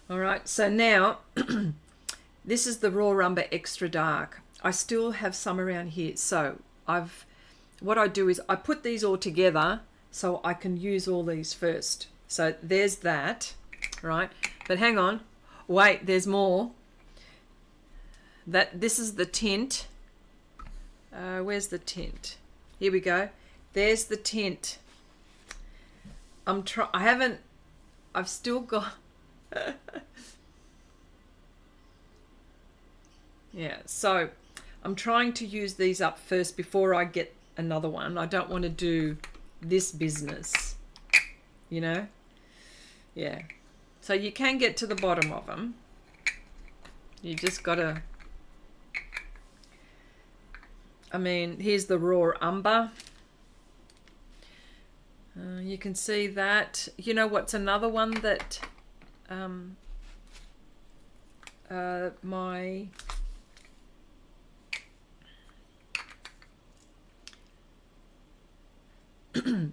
All right, so now, this is the Raw Umber Extra Dark. I still have some around here. So what I do is I put these all together so I can use all these first. So there's that, right? But hang on, wait, there's more. This is the tint. Where's the tint? Here we go. There's the tint. I've still got. Yeah, so I'm trying to use these up first before I get another one. I don't want to do this business, you know. Yeah, so you can get to the bottom of them. You just gotta, I mean, here's the Raw Umber. You can see that. You know what's another one that my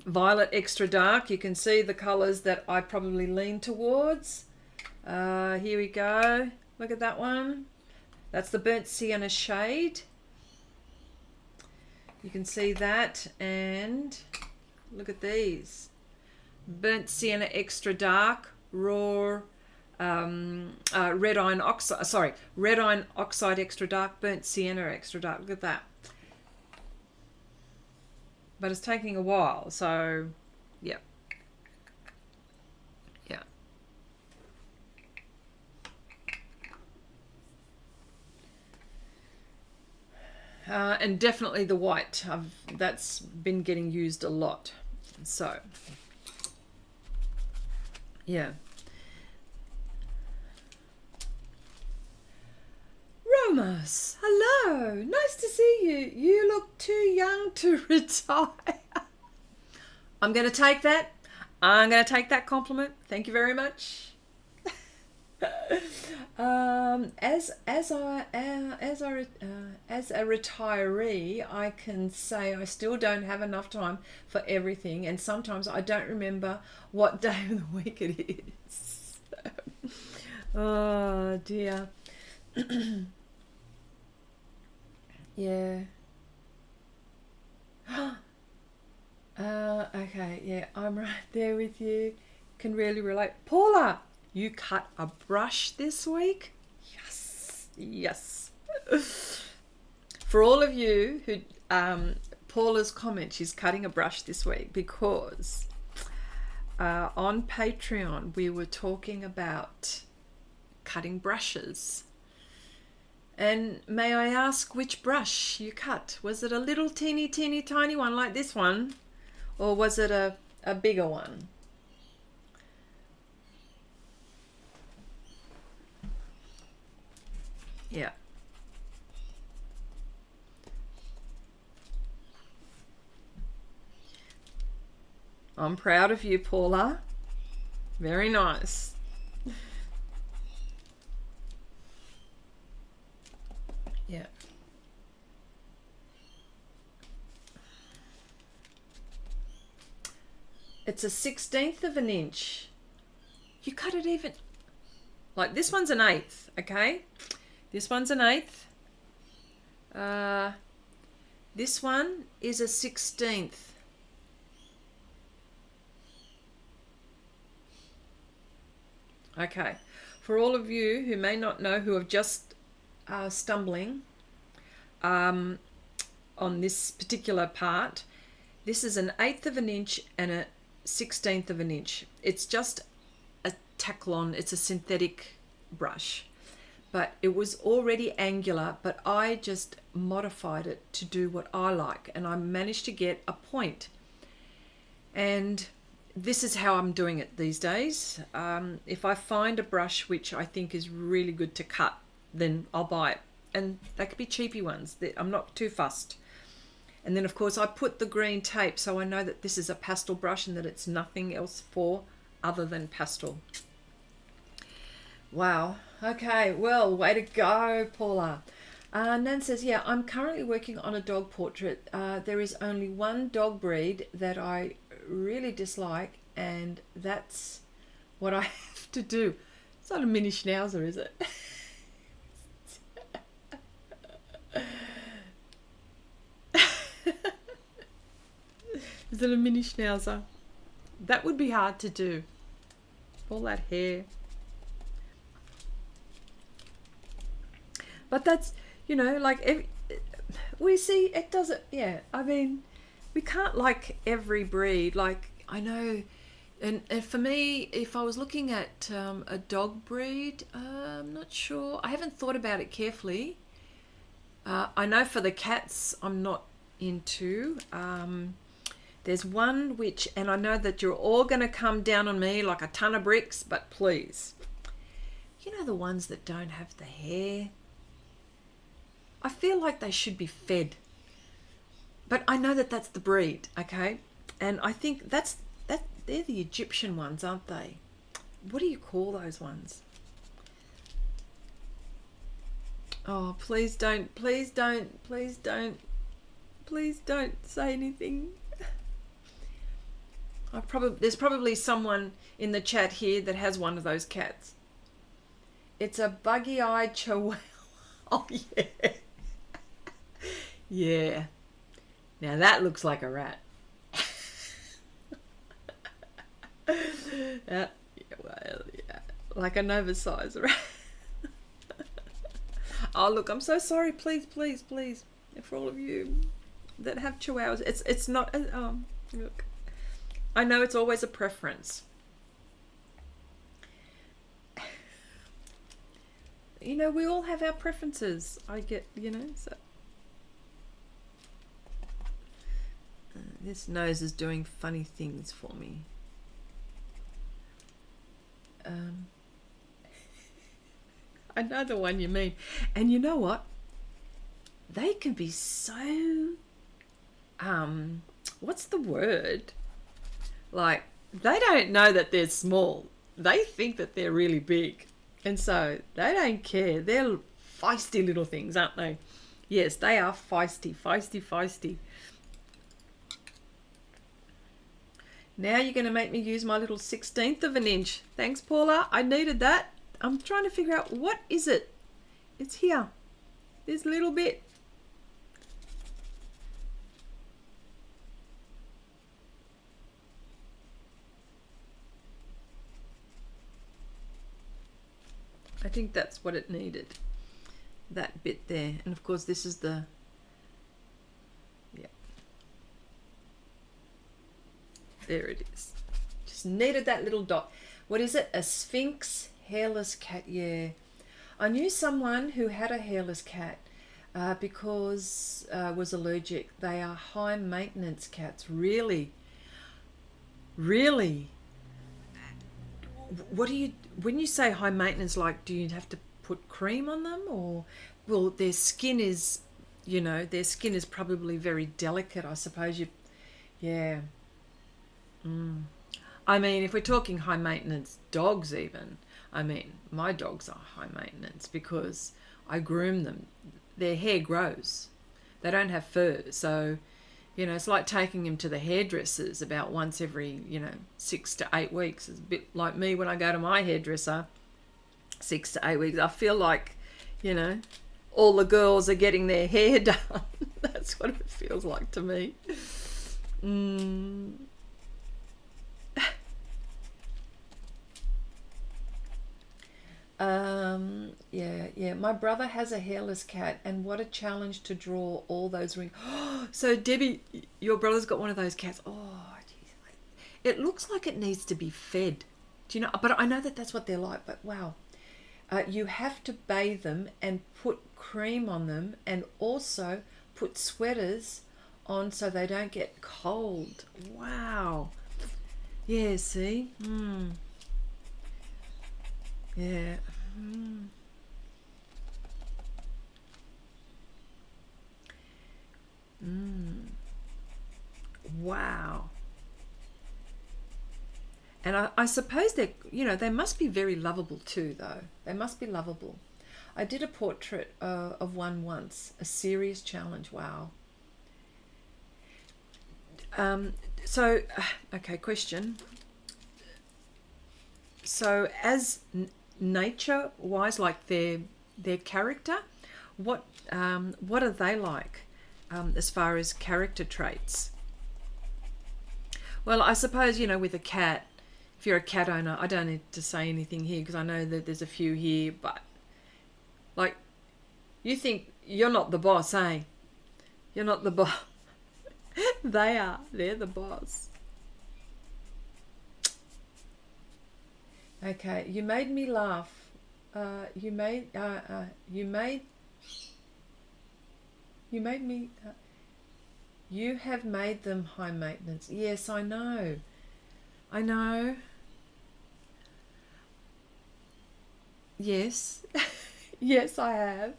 Violet Extra Dark, you can see the colors that I probably lean towards. Here we go. Look at that one. That's the Burnt Sienna shade. You can see that, and look at these. Burnt Sienna Extra Dark, Raw Red Iron Oxide, Red Iron Oxide Extra Dark, Burnt Sienna Extra Dark. Look at that. But it's taking a while, so yeah. Yeah. And definitely the white. That's been getting used a lot. So, yeah. Romas, hello. Nice to see you. You look too young to retire. I'm going to take that. I'm going to take that compliment. Thank you very much. As a retiree, I can say I still don't have enough time for everything, and sometimes I don't remember what day of the week it is. Oh dear. Yeah. Okay, yeah, I'm right there with you. Can really relate. Paula, you cut a brush this week? Yes, yes. For all of you who, Paula's comment, she's cutting a brush this week because on Patreon we were talking about cutting brushes. And may I ask which brush you cut? Was it a little teeny tiny one like this one? Or was it a bigger one? Yeah. I'm proud of you, Paula. Very nice. Yeah. It's a 1/16 of an inch. You cut it even like this one's an 1/8, okay? This one's an 1/8. This one is a 1/16. Okay, for all of you who may not know, who have just stumbling on this particular part, this is an 1/8 of an inch and a 1/16 of an inch. It's just a Taklon, it's a synthetic brush, but it was already angular, but I just modified it to do what I like, and I managed to get a point. And this is how I'm doing it these days. If I find a brush which I think is really good to cut, then I'll buy it. And they could be cheapy ones. I'm not too fussed. And then, of course, I put the green tape so I know that this is a pastel brush and that it's nothing else for other than pastel. Wow. Okay, well, way to go, Paula. Nan says, yeah, I'm currently working on a dog portrait. There is only one dog breed that I really dislike, and that's what I have to do. It's not a mini schnauzer, is it? Is it a mini schnauzer? That would be hard to do. All that hair. But that's, you know, like we see it doesn't, yeah, I mean, we can't like every breed. Like, I know, and for me, if I was looking at a dog breed, I'm not sure. I haven't thought about it carefully. I know for the cats, I'm not into. There's one which, and I know that you're all going to come down on me like a ton of bricks, but please, you know, the ones that don't have the hair, I feel like they should be fed. But I know that that's the breed, okay? And I think they're the Egyptian ones, aren't they? What do you call those ones? Oh, please don't say anything. There's probably someone in the chat here that has one of those cats. It's a buggy-eyed chihuahua. Oh, yeah. Yeah. Now that looks like a rat. Yeah, well, yeah, like an oversized rat. Oh, look, I'm so sorry. Please, for all of you that have chihuahuas, it's not. Look, I know it's always a preference. You know, we all have our preferences. I get, you know, so This nose is doing funny things for me. I know the one you mean. And you know what? They can be so, what's the word? Like, they don't know that they're small. They think that they're really big. And so they don't care. They're feisty little things, aren't they? Yes, they are feisty, feisty, feisty. Now you're going to make me use my little 1/16 of an inch. Thanks, Paula. I needed that. I'm trying to figure out, what is it? It's here. This little bit. I think that's what it needed. That bit there. And of course this is the, yeah. There it is. Just needed that little dot. What is it? A Sphinx hairless cat. Yeah. I knew someone who had a hairless cat because was allergic. They are high maintenance cats. Really? Really? What do you, when you say high maintenance, like, do you have to put cream on them, or, well, their skin is, you know, their skin is probably very delicate, I suppose. You, yeah. I mean, if we're talking high maintenance dogs, even, I mean, my dogs are high maintenance because I groom them. Their hair grows. They don't have fur, so, you know, it's like taking them to the hairdressers about once every, 6 to 8 weeks. It's a bit like me when I go to my hairdresser, 6 to 8 weeks. I feel like, all the girls are getting their hair done. That's what it feels like to me. Yeah. My brother has a hairless cat, and what a challenge to draw all those rings. So Debbie, your brother's got one of those cats. Oh, geez. It looks like it needs to be fed. Do you know? But I know that that's what they're like. But wow, you have to bathe them and put cream on them, and also put sweaters on so they don't get cold. Wow. Yeah. See. Yeah. Wow. And I suppose they, they must be very lovable too, though. They must be lovable. I did a portrait of one once, a serious challenge. Wow. So, okay, question. So, as nature-wise, like their character, what are they like as far as character traits? Well, I suppose, with a cat, if you're a cat owner, I don't need to say anything here because I know that there's a few here, but like, you think you're not the boss, eh? You're not the boss. They are. They're the boss. Okay, you made me laugh. You made me. You have made them high maintenance. Yes, I know. I know. Yes. Yes, I have.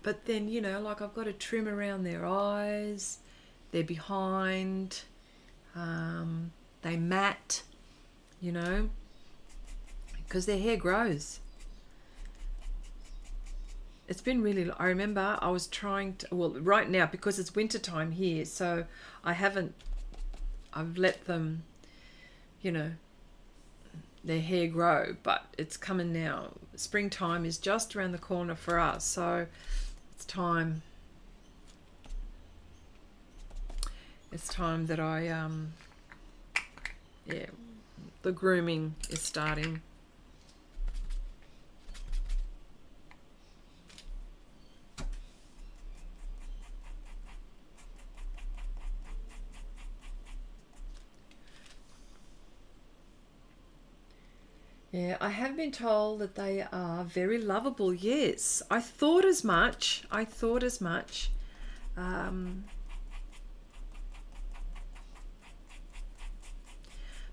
But then, like, I've got to trim around their eyes, their behind, they mat, because their hair grows. It's been really, I remember I was trying to, well, right now, because it's winter time here, so I've let them, their hair grow, but it's coming now. Springtime is just around the corner for us, so it's time that I, the grooming is starting. Yeah, I have been told that they are very lovable. Yes, I thought as much. I thought as much. Um,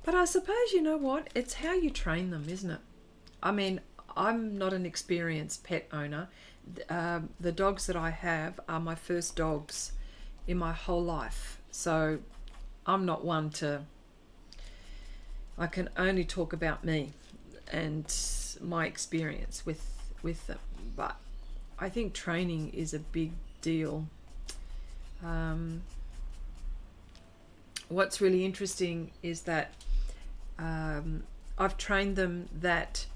but I suppose, you know what? It's how you train them, isn't it? I mean, I'm not an experienced pet owner. The dogs that I have are my first dogs in my whole life. So I'm not one to... I can only talk about me and my experience with them. But I think training is a big deal. What's really interesting is that I've trained them that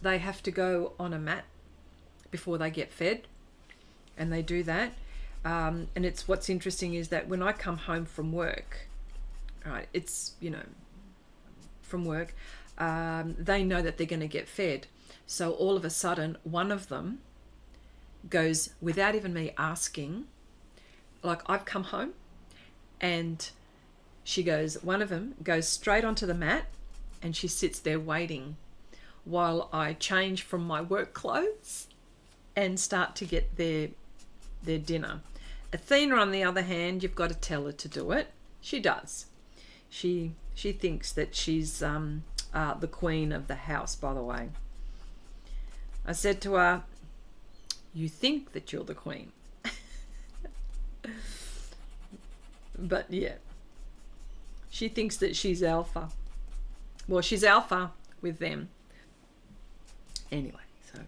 they have to go on a mat before they get fed, and they do that. And it's what's interesting is that when I come home from work, right, it's, you know, from work, they know that they're going to get fed. So all of a sudden, one of them goes, without even me asking, like I've come home and she goes, one of them goes straight onto the mat and she sits there waiting while I change from my work clothes and start to get their dinner. Athena, on the other hand, you've got to tell her to do it. She does. She thinks that she's the queen of the house, by the way. I said to her, you think that you're the queen. But yeah, she thinks that she's alpha. Well, she's alpha with them. Anyway, so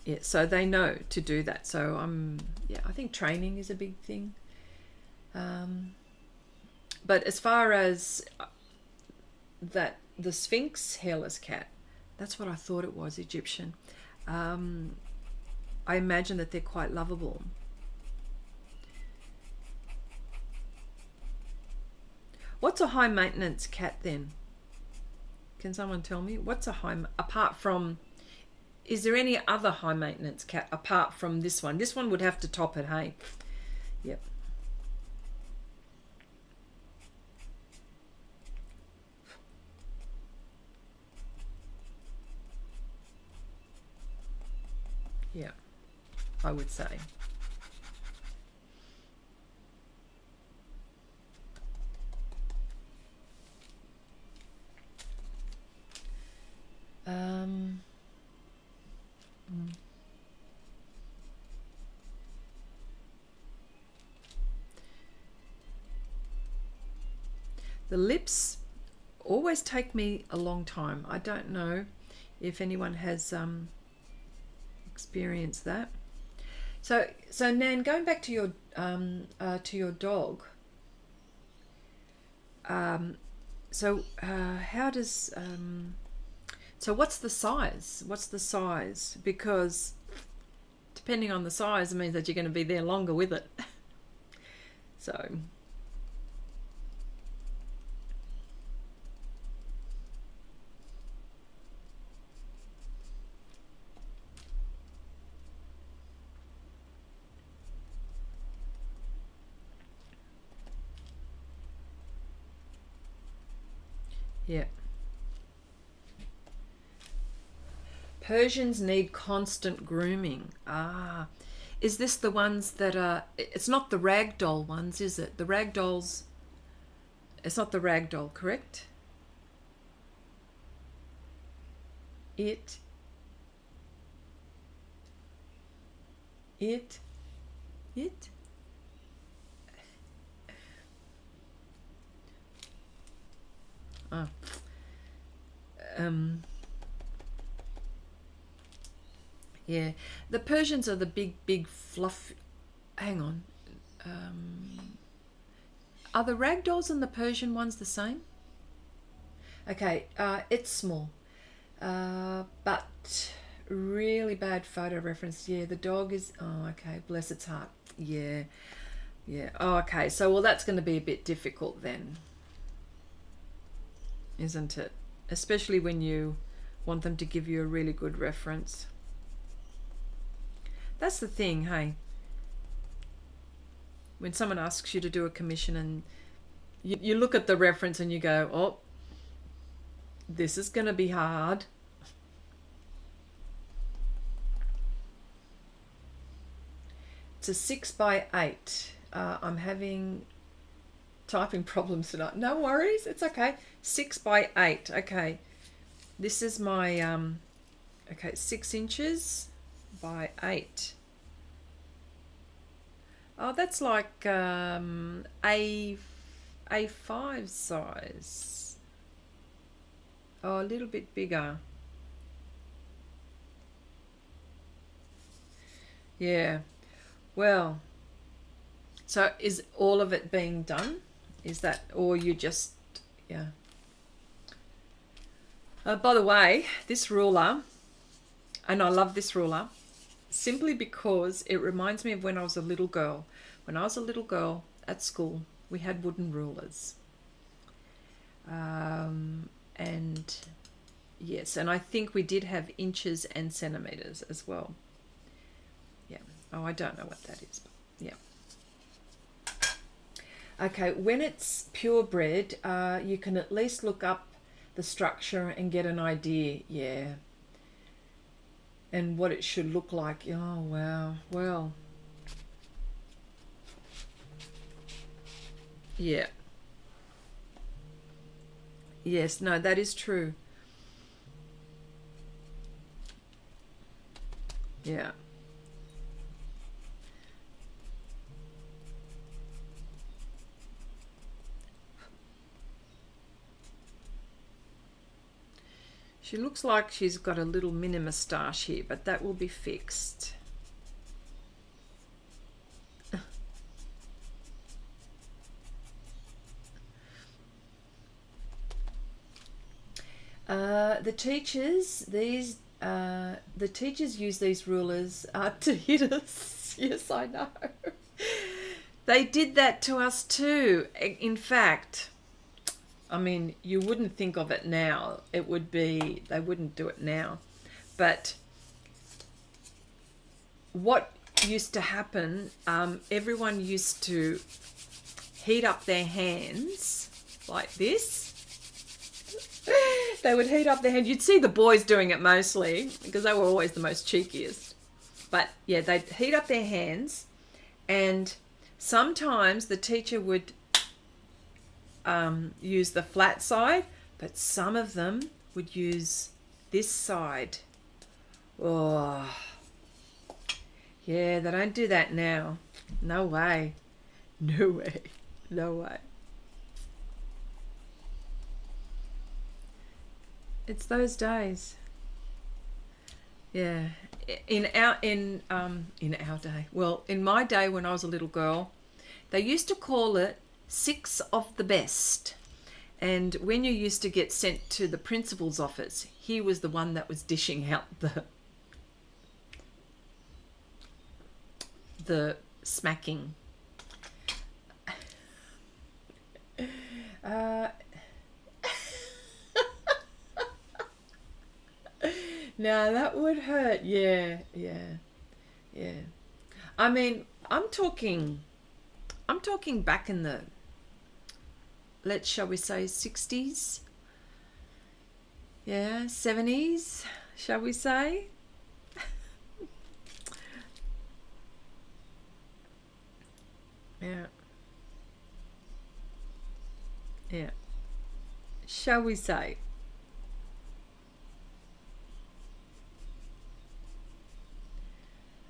yeah, so they know to do that. So yeah, I think training is a big thing. But as far as that, the Sphinx hairless cat, that's what I thought it was, Egyptian. I imagine that they're quite lovable. What's a high maintenance cat then? Can someone tell me? What's a high, apart from, is there any other high maintenance cat apart from this one? This one would have to top it, hey? Yep. Yeah, I would say. The lips always take me a long time. I don't know if anyone has experienced that. So Nan, going back to your dog. How does so what's the size? What's the size? Because depending on the size, it means that you're going to be there longer with it. So yeah. Persians need constant grooming. Ah, is this the ones that are, it's not the ragdoll ones, is it? The ragdolls, it's not the ragdoll, correct? It oh. Yeah, the Persians are the big fluff. Hang on, are the ragdolls and the Persian ones the same? Okay, it's small, but really bad photo reference. Yeah, the dog is, oh, okay, bless its heart. Yeah. Oh, okay, so well, that's going to be a bit difficult then, isn't it? Especially when you want them to give you a really good reference. That's the thing, hey. When someone asks you to do a commission and you look at the reference and you go, oh, This is going to be hard. It's a 6x8. I'm having typing problems tonight. No worries, it's okay. 6x8. Okay, this is my okay, 6 inches by 8. Oh, that's like A5 size. Oh, a little bit bigger. Yeah. Well, so is all of it being done? Is that, or you just, yeah. By the way, this ruler, and I love this ruler, simply because it reminds me of when I was a little girl. When I was a little girl at school, we had wooden rulers. And yes, and I think we did have inches and centimeters as well. Yeah. Oh, I don't know what that is, but yeah. Okay, when it's purebred, you can at least look up the structure and get an idea, yeah, and what it should look like. Oh, wow. Well, yeah. Yes, no, that is true. Yeah. She looks like she's got a little mini moustache here, but that will be fixed. The teachers use these rulers to hit us. Yes, I know. They did that to us too. In fact, I mean, you wouldn't think of it now. It would be, they wouldn't do it now. But what used to happen, everyone used to heat up their hands like this. They would heat up their hand. You'd see the boys doing it mostly because they were always the most cheekiest. But yeah, they'd heat up their hands, and sometimes the teacher would use the flat side, but some of them would use this side. Oh, yeah, they don't do that now. No way. No way. No way. It's those days. Yeah. In our day. Well, in my day when I was a little girl, they used to call it 6 of the best. And when you used to get sent to the principal's office, he was the one that was dishing out the smacking. Now that would hurt. Yeah. I mean, I'm talking back in the, shall we say 60s? Yeah, 70s, shall we say? Yeah. Yeah. Shall we say?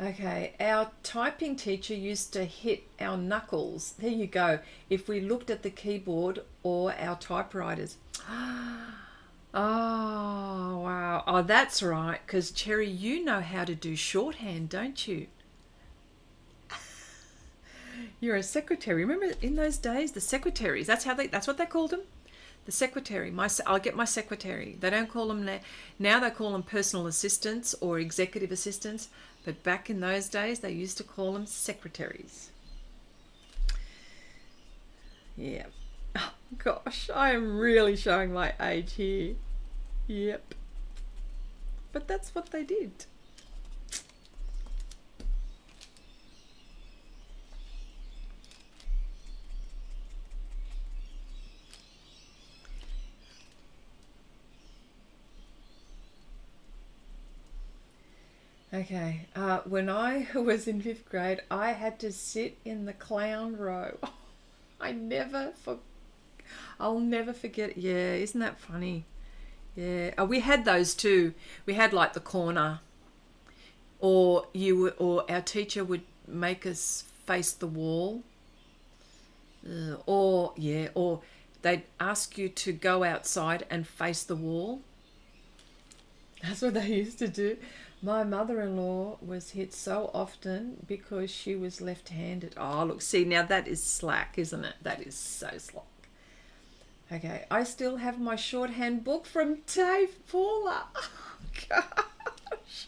Okay, our typing teacher used to hit our knuckles. There you go. If we looked at the keyboard or our typewriters. Oh, wow. Oh, that's right. Because, Cherry, you know how to do shorthand, don't you? You're a secretary. Remember in those days, the secretaries, that's what they called them? The secretary. I'll get my secretary. They don't call them now they call them personal assistants or executive assistants. But back in those days, they used to call them secretaries. Yeah. Oh, gosh, I am really showing my age here. Yep. But that's what they did. Okay. When I was in 5th grade, I had to sit in the clown row. I'll never forget. Yeah, isn't that funny? Yeah. We had those too. We had like the corner, or our teacher would make us face the wall. Or they'd ask you to go outside and face the wall. That's what they used to do. My mother-in-law was hit so often because she was left-handed. Oh, look, see, now that is slack, isn't it? That is so slack. Okay, I still have my shorthand book from Dave Paula. Oh, gosh.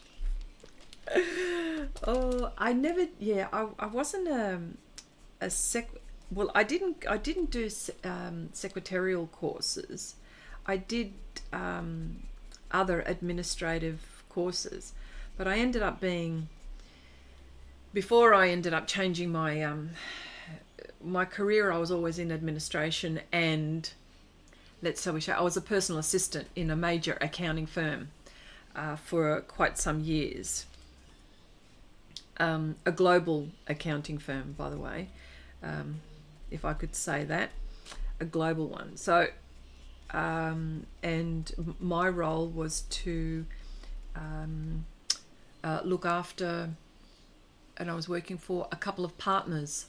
Oh, I never, yeah, I wasn't well, I didn't do secretarial courses. I did other administrative courses, but I ended up before I ended up changing my my career, I was always in administration, and I was a personal assistant in a major accounting firm for quite some years. A global accounting firm, by the way, if I could say that, a global one. So, and my role was to look after, and I was working for a couple of partners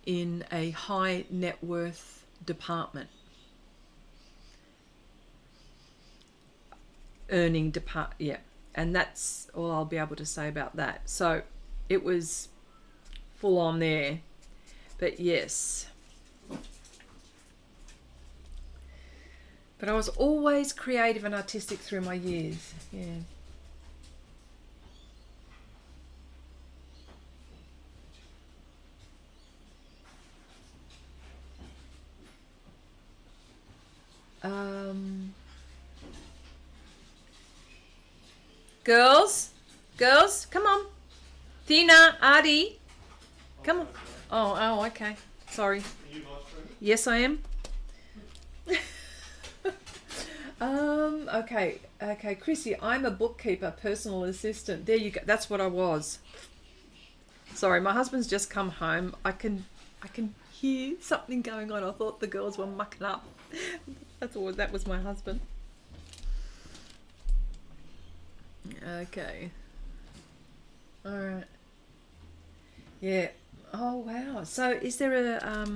in a high net worth department, yeah, and that's all I'll be able to say about that. So it was full on there, but yes. But I was always creative and artistic through my years, yeah. Girls, come on. Tina, Adi, come on. Oh, okay. Sorry. Are you live streaming? Yes, I am. Okay, Chrissy, I'm a bookkeeper, personal assistant. There you go. That's what I was. Sorry, my husband's just come home. I can hear something going on. I thought the girls were mucking up. That was my husband. Okay. All right. Yeah. Oh wow. So is there a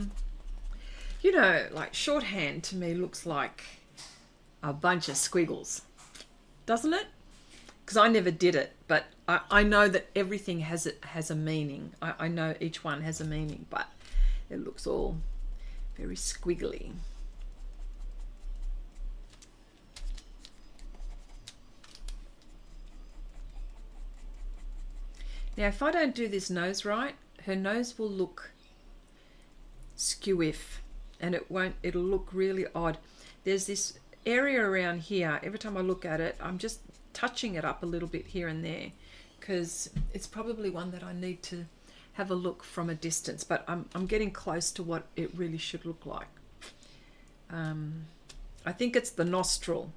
like shorthand to me looks like a bunch of squiggles, doesn't it? Because I never did it, but I know that everything has a meaning. I know each one has a meaning, but it looks all very squiggly. Now, if I don't do this nose right, her nose will look skew-if, and it'll look really odd. There's this area around here. Every time I look at it, I'm just touching it up a little bit here and there, because it's probably one that I need to have a look from a distance, but I'm getting close to what it really should look like. I think it's the nostril.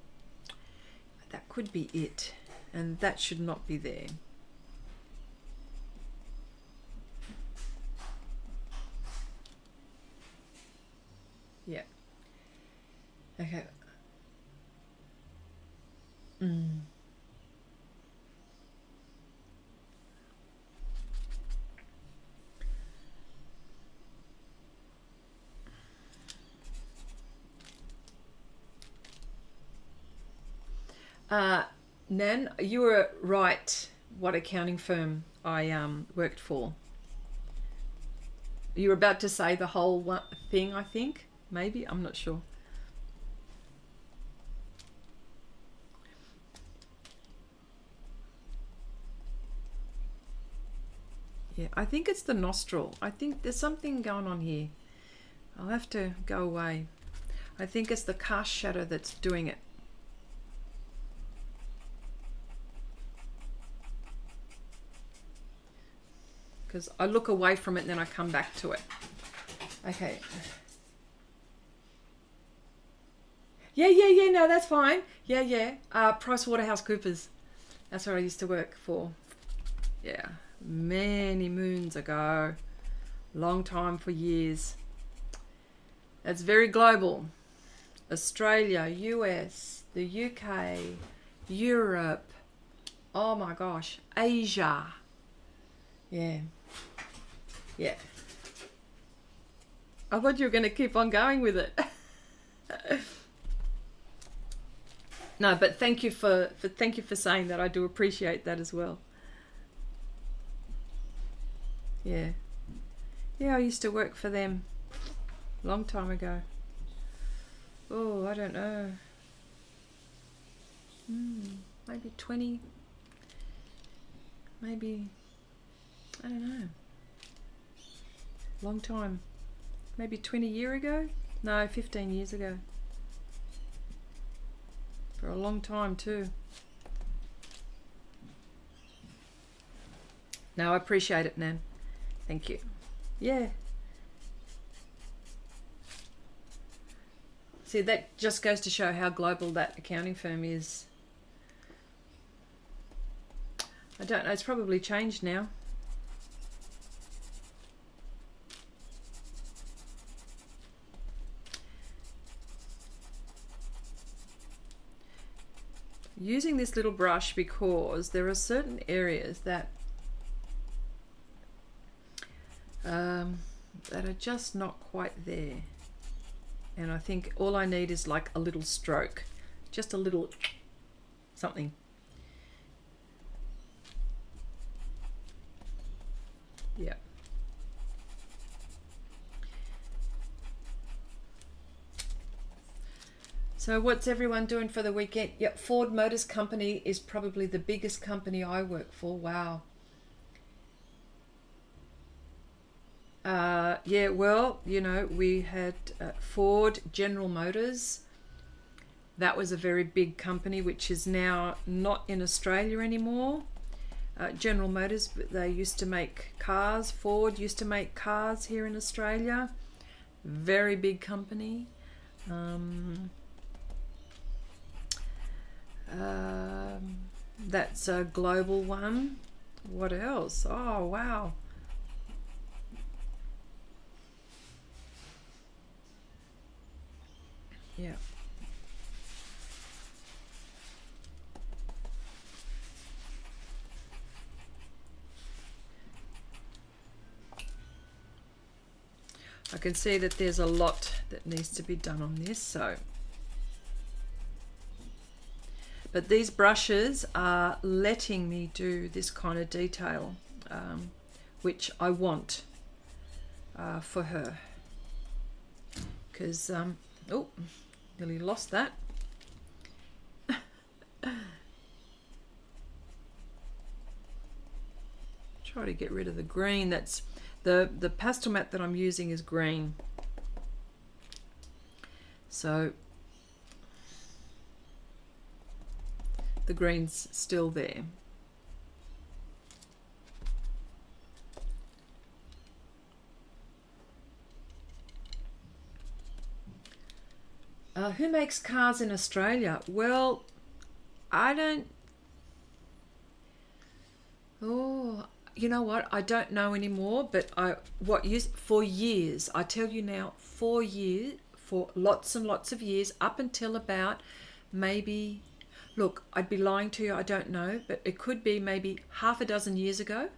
That could be it, and that should not be there. Yeah. Okay. Nan, you were right. What accounting firm I worked for? You were about to say the whole thing, I think. Maybe, I'm not sure. Yeah, I think it's the nostril. I think there's something going on here. I'll have to go away. I think it's the cast shadow that's doing it. Because I look away from it and then I come back to it. Okay. Yeah, no, that's fine. Yeah. PricewaterhouseCoopers. That's where I used to work for. Yeah, many moons ago. Long time, for years. That's very global. Australia, US, the UK, Europe. Oh my gosh, Asia. Yeah. Yeah. I thought you were going to keep on going with it. No, but thank you for saying that. I do appreciate that as well. Yeah. Yeah, I used to work for them a long time ago. Oh, I don't know. Maybe 20. Maybe, I don't know. Long time. Maybe 20 years ago? No, 15 years ago. For a long time too. No, I appreciate it, Nan. Thank you. Yeah. See, that just goes to show how global that accounting firm is. I don't know, it's probably changed now. Using this little brush because there are certain areas that that are just not quite there, and I think all I need is like a little stroke, just a little something. Yeah. So what's everyone doing for the weekend? Yep, Ford Motors Company is probably the biggest company I work for. Wow. Yeah, well, you know, we had Ford, General Motors. That was a very big company, which is now not in Australia anymore. General Motors, they used to make cars. Ford used to make cars here in Australia. Very big company. That's a global one. What else? Oh, wow. Yeah. I can see that there's a lot that needs to be done on this, so. But these brushes are letting me do this kind of detail, which I want for her. Because, oh, nearly lost that. Try to get rid of the green. That's the Pastelmat that I'm using is green. So the green's still there. Who makes cars in Australia? Well, I don't. Oh, you know what? I don't know anymore. But for years. I tell you now, for lots and lots of years, up until about maybe. Look, I'd be lying to you. I don't know, but it could be maybe half a dozen years ago.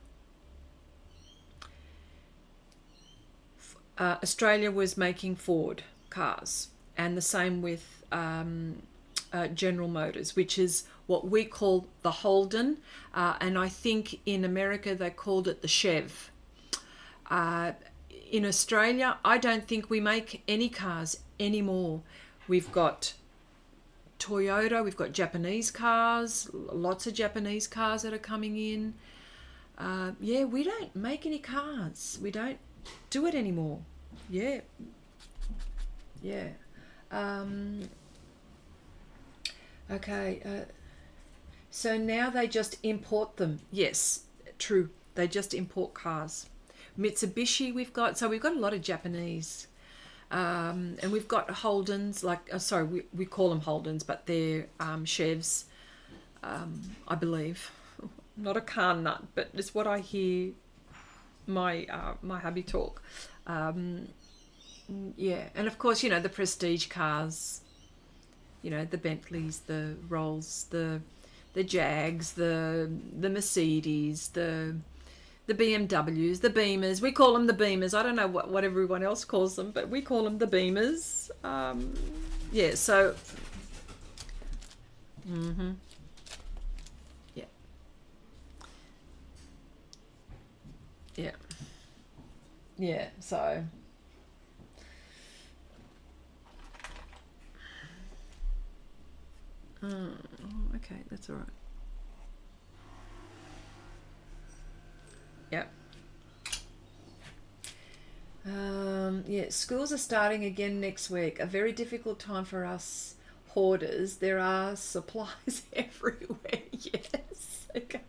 Australia was making Ford cars. And the same with General Motors, which is what we call the Holden. And I think in America they called it the Chev. In Australia, I don't think we make any cars anymore. We've got Toyota, we've got Japanese cars, lots of Japanese cars that are coming in. Yeah, we don't make any cars. We don't do it anymore. Yeah. Yeah. Okay, so now they just import them. Yes, true. They just import cars. Mitsubishi we've got a lot of Japanese. And we've got Holdens, we call them Holdens, but they're Chevs. I believe. Not a car nut, but it's what I hear my my hubby talk. Yeah, and of course, you know, the prestige cars, you know, the Bentleys, the Rolls, the Jags, the Mercedes, the BMWs, the Beamers. We call them the Beamers. I don't know what everyone else calls them, but we call them the Beamers. Yeah, so yeah, yeah, yeah. So okay, that's all right. Yep. Yeah, schools are starting again next week. A very difficult time for us hoarders. There are supplies everywhere. Yes. Okay.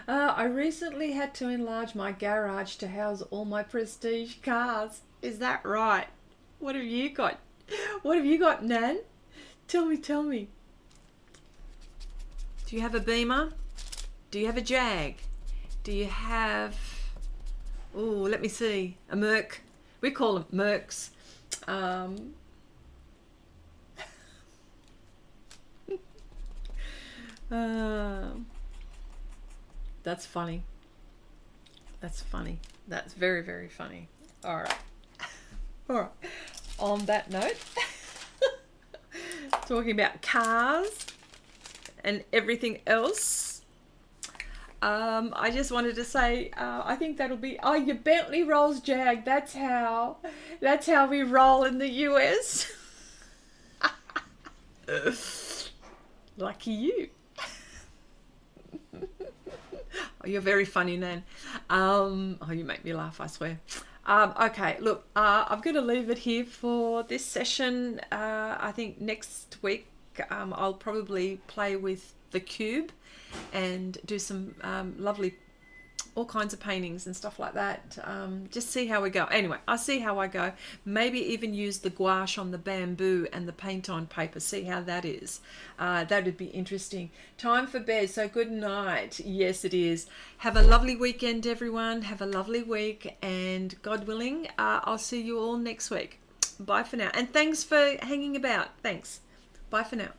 I recently had to enlarge my garage to house all my prestige cars. Is that right? What have you got? What have you got, Nan? Tell me, tell me. Do you have a Beamer? Do you have a Jag? Do you have... Oh, let me see. A Merc. We call them Mercs. That's funny. That's funny. That's very, very funny. All right. All right. On that note, talking about cars and everything else, I just wanted to say, I think that'll be, oh, your Bentley Rolls Jag. That's how we roll in the US. Lucky you. Oh, you're very funny, Nan. Oh, you make me laugh, I swear. Okay, look, I'm going to leave it here for this session. I think next week I'll probably play with the cube and do some lovely, all kinds of paintings and stuff like that. Just see how we go. Anyway, I'll see how I go. Maybe even use the gouache on the bamboo and the paint on paper. See how that is. That would be interesting. Time for bed, so good night. Yes, it is. Have a lovely weekend, everyone. Have a lovely week, and God willing, I'll see you all next week. Bye for now. And thanks for hanging about. Thanks. Bye for now.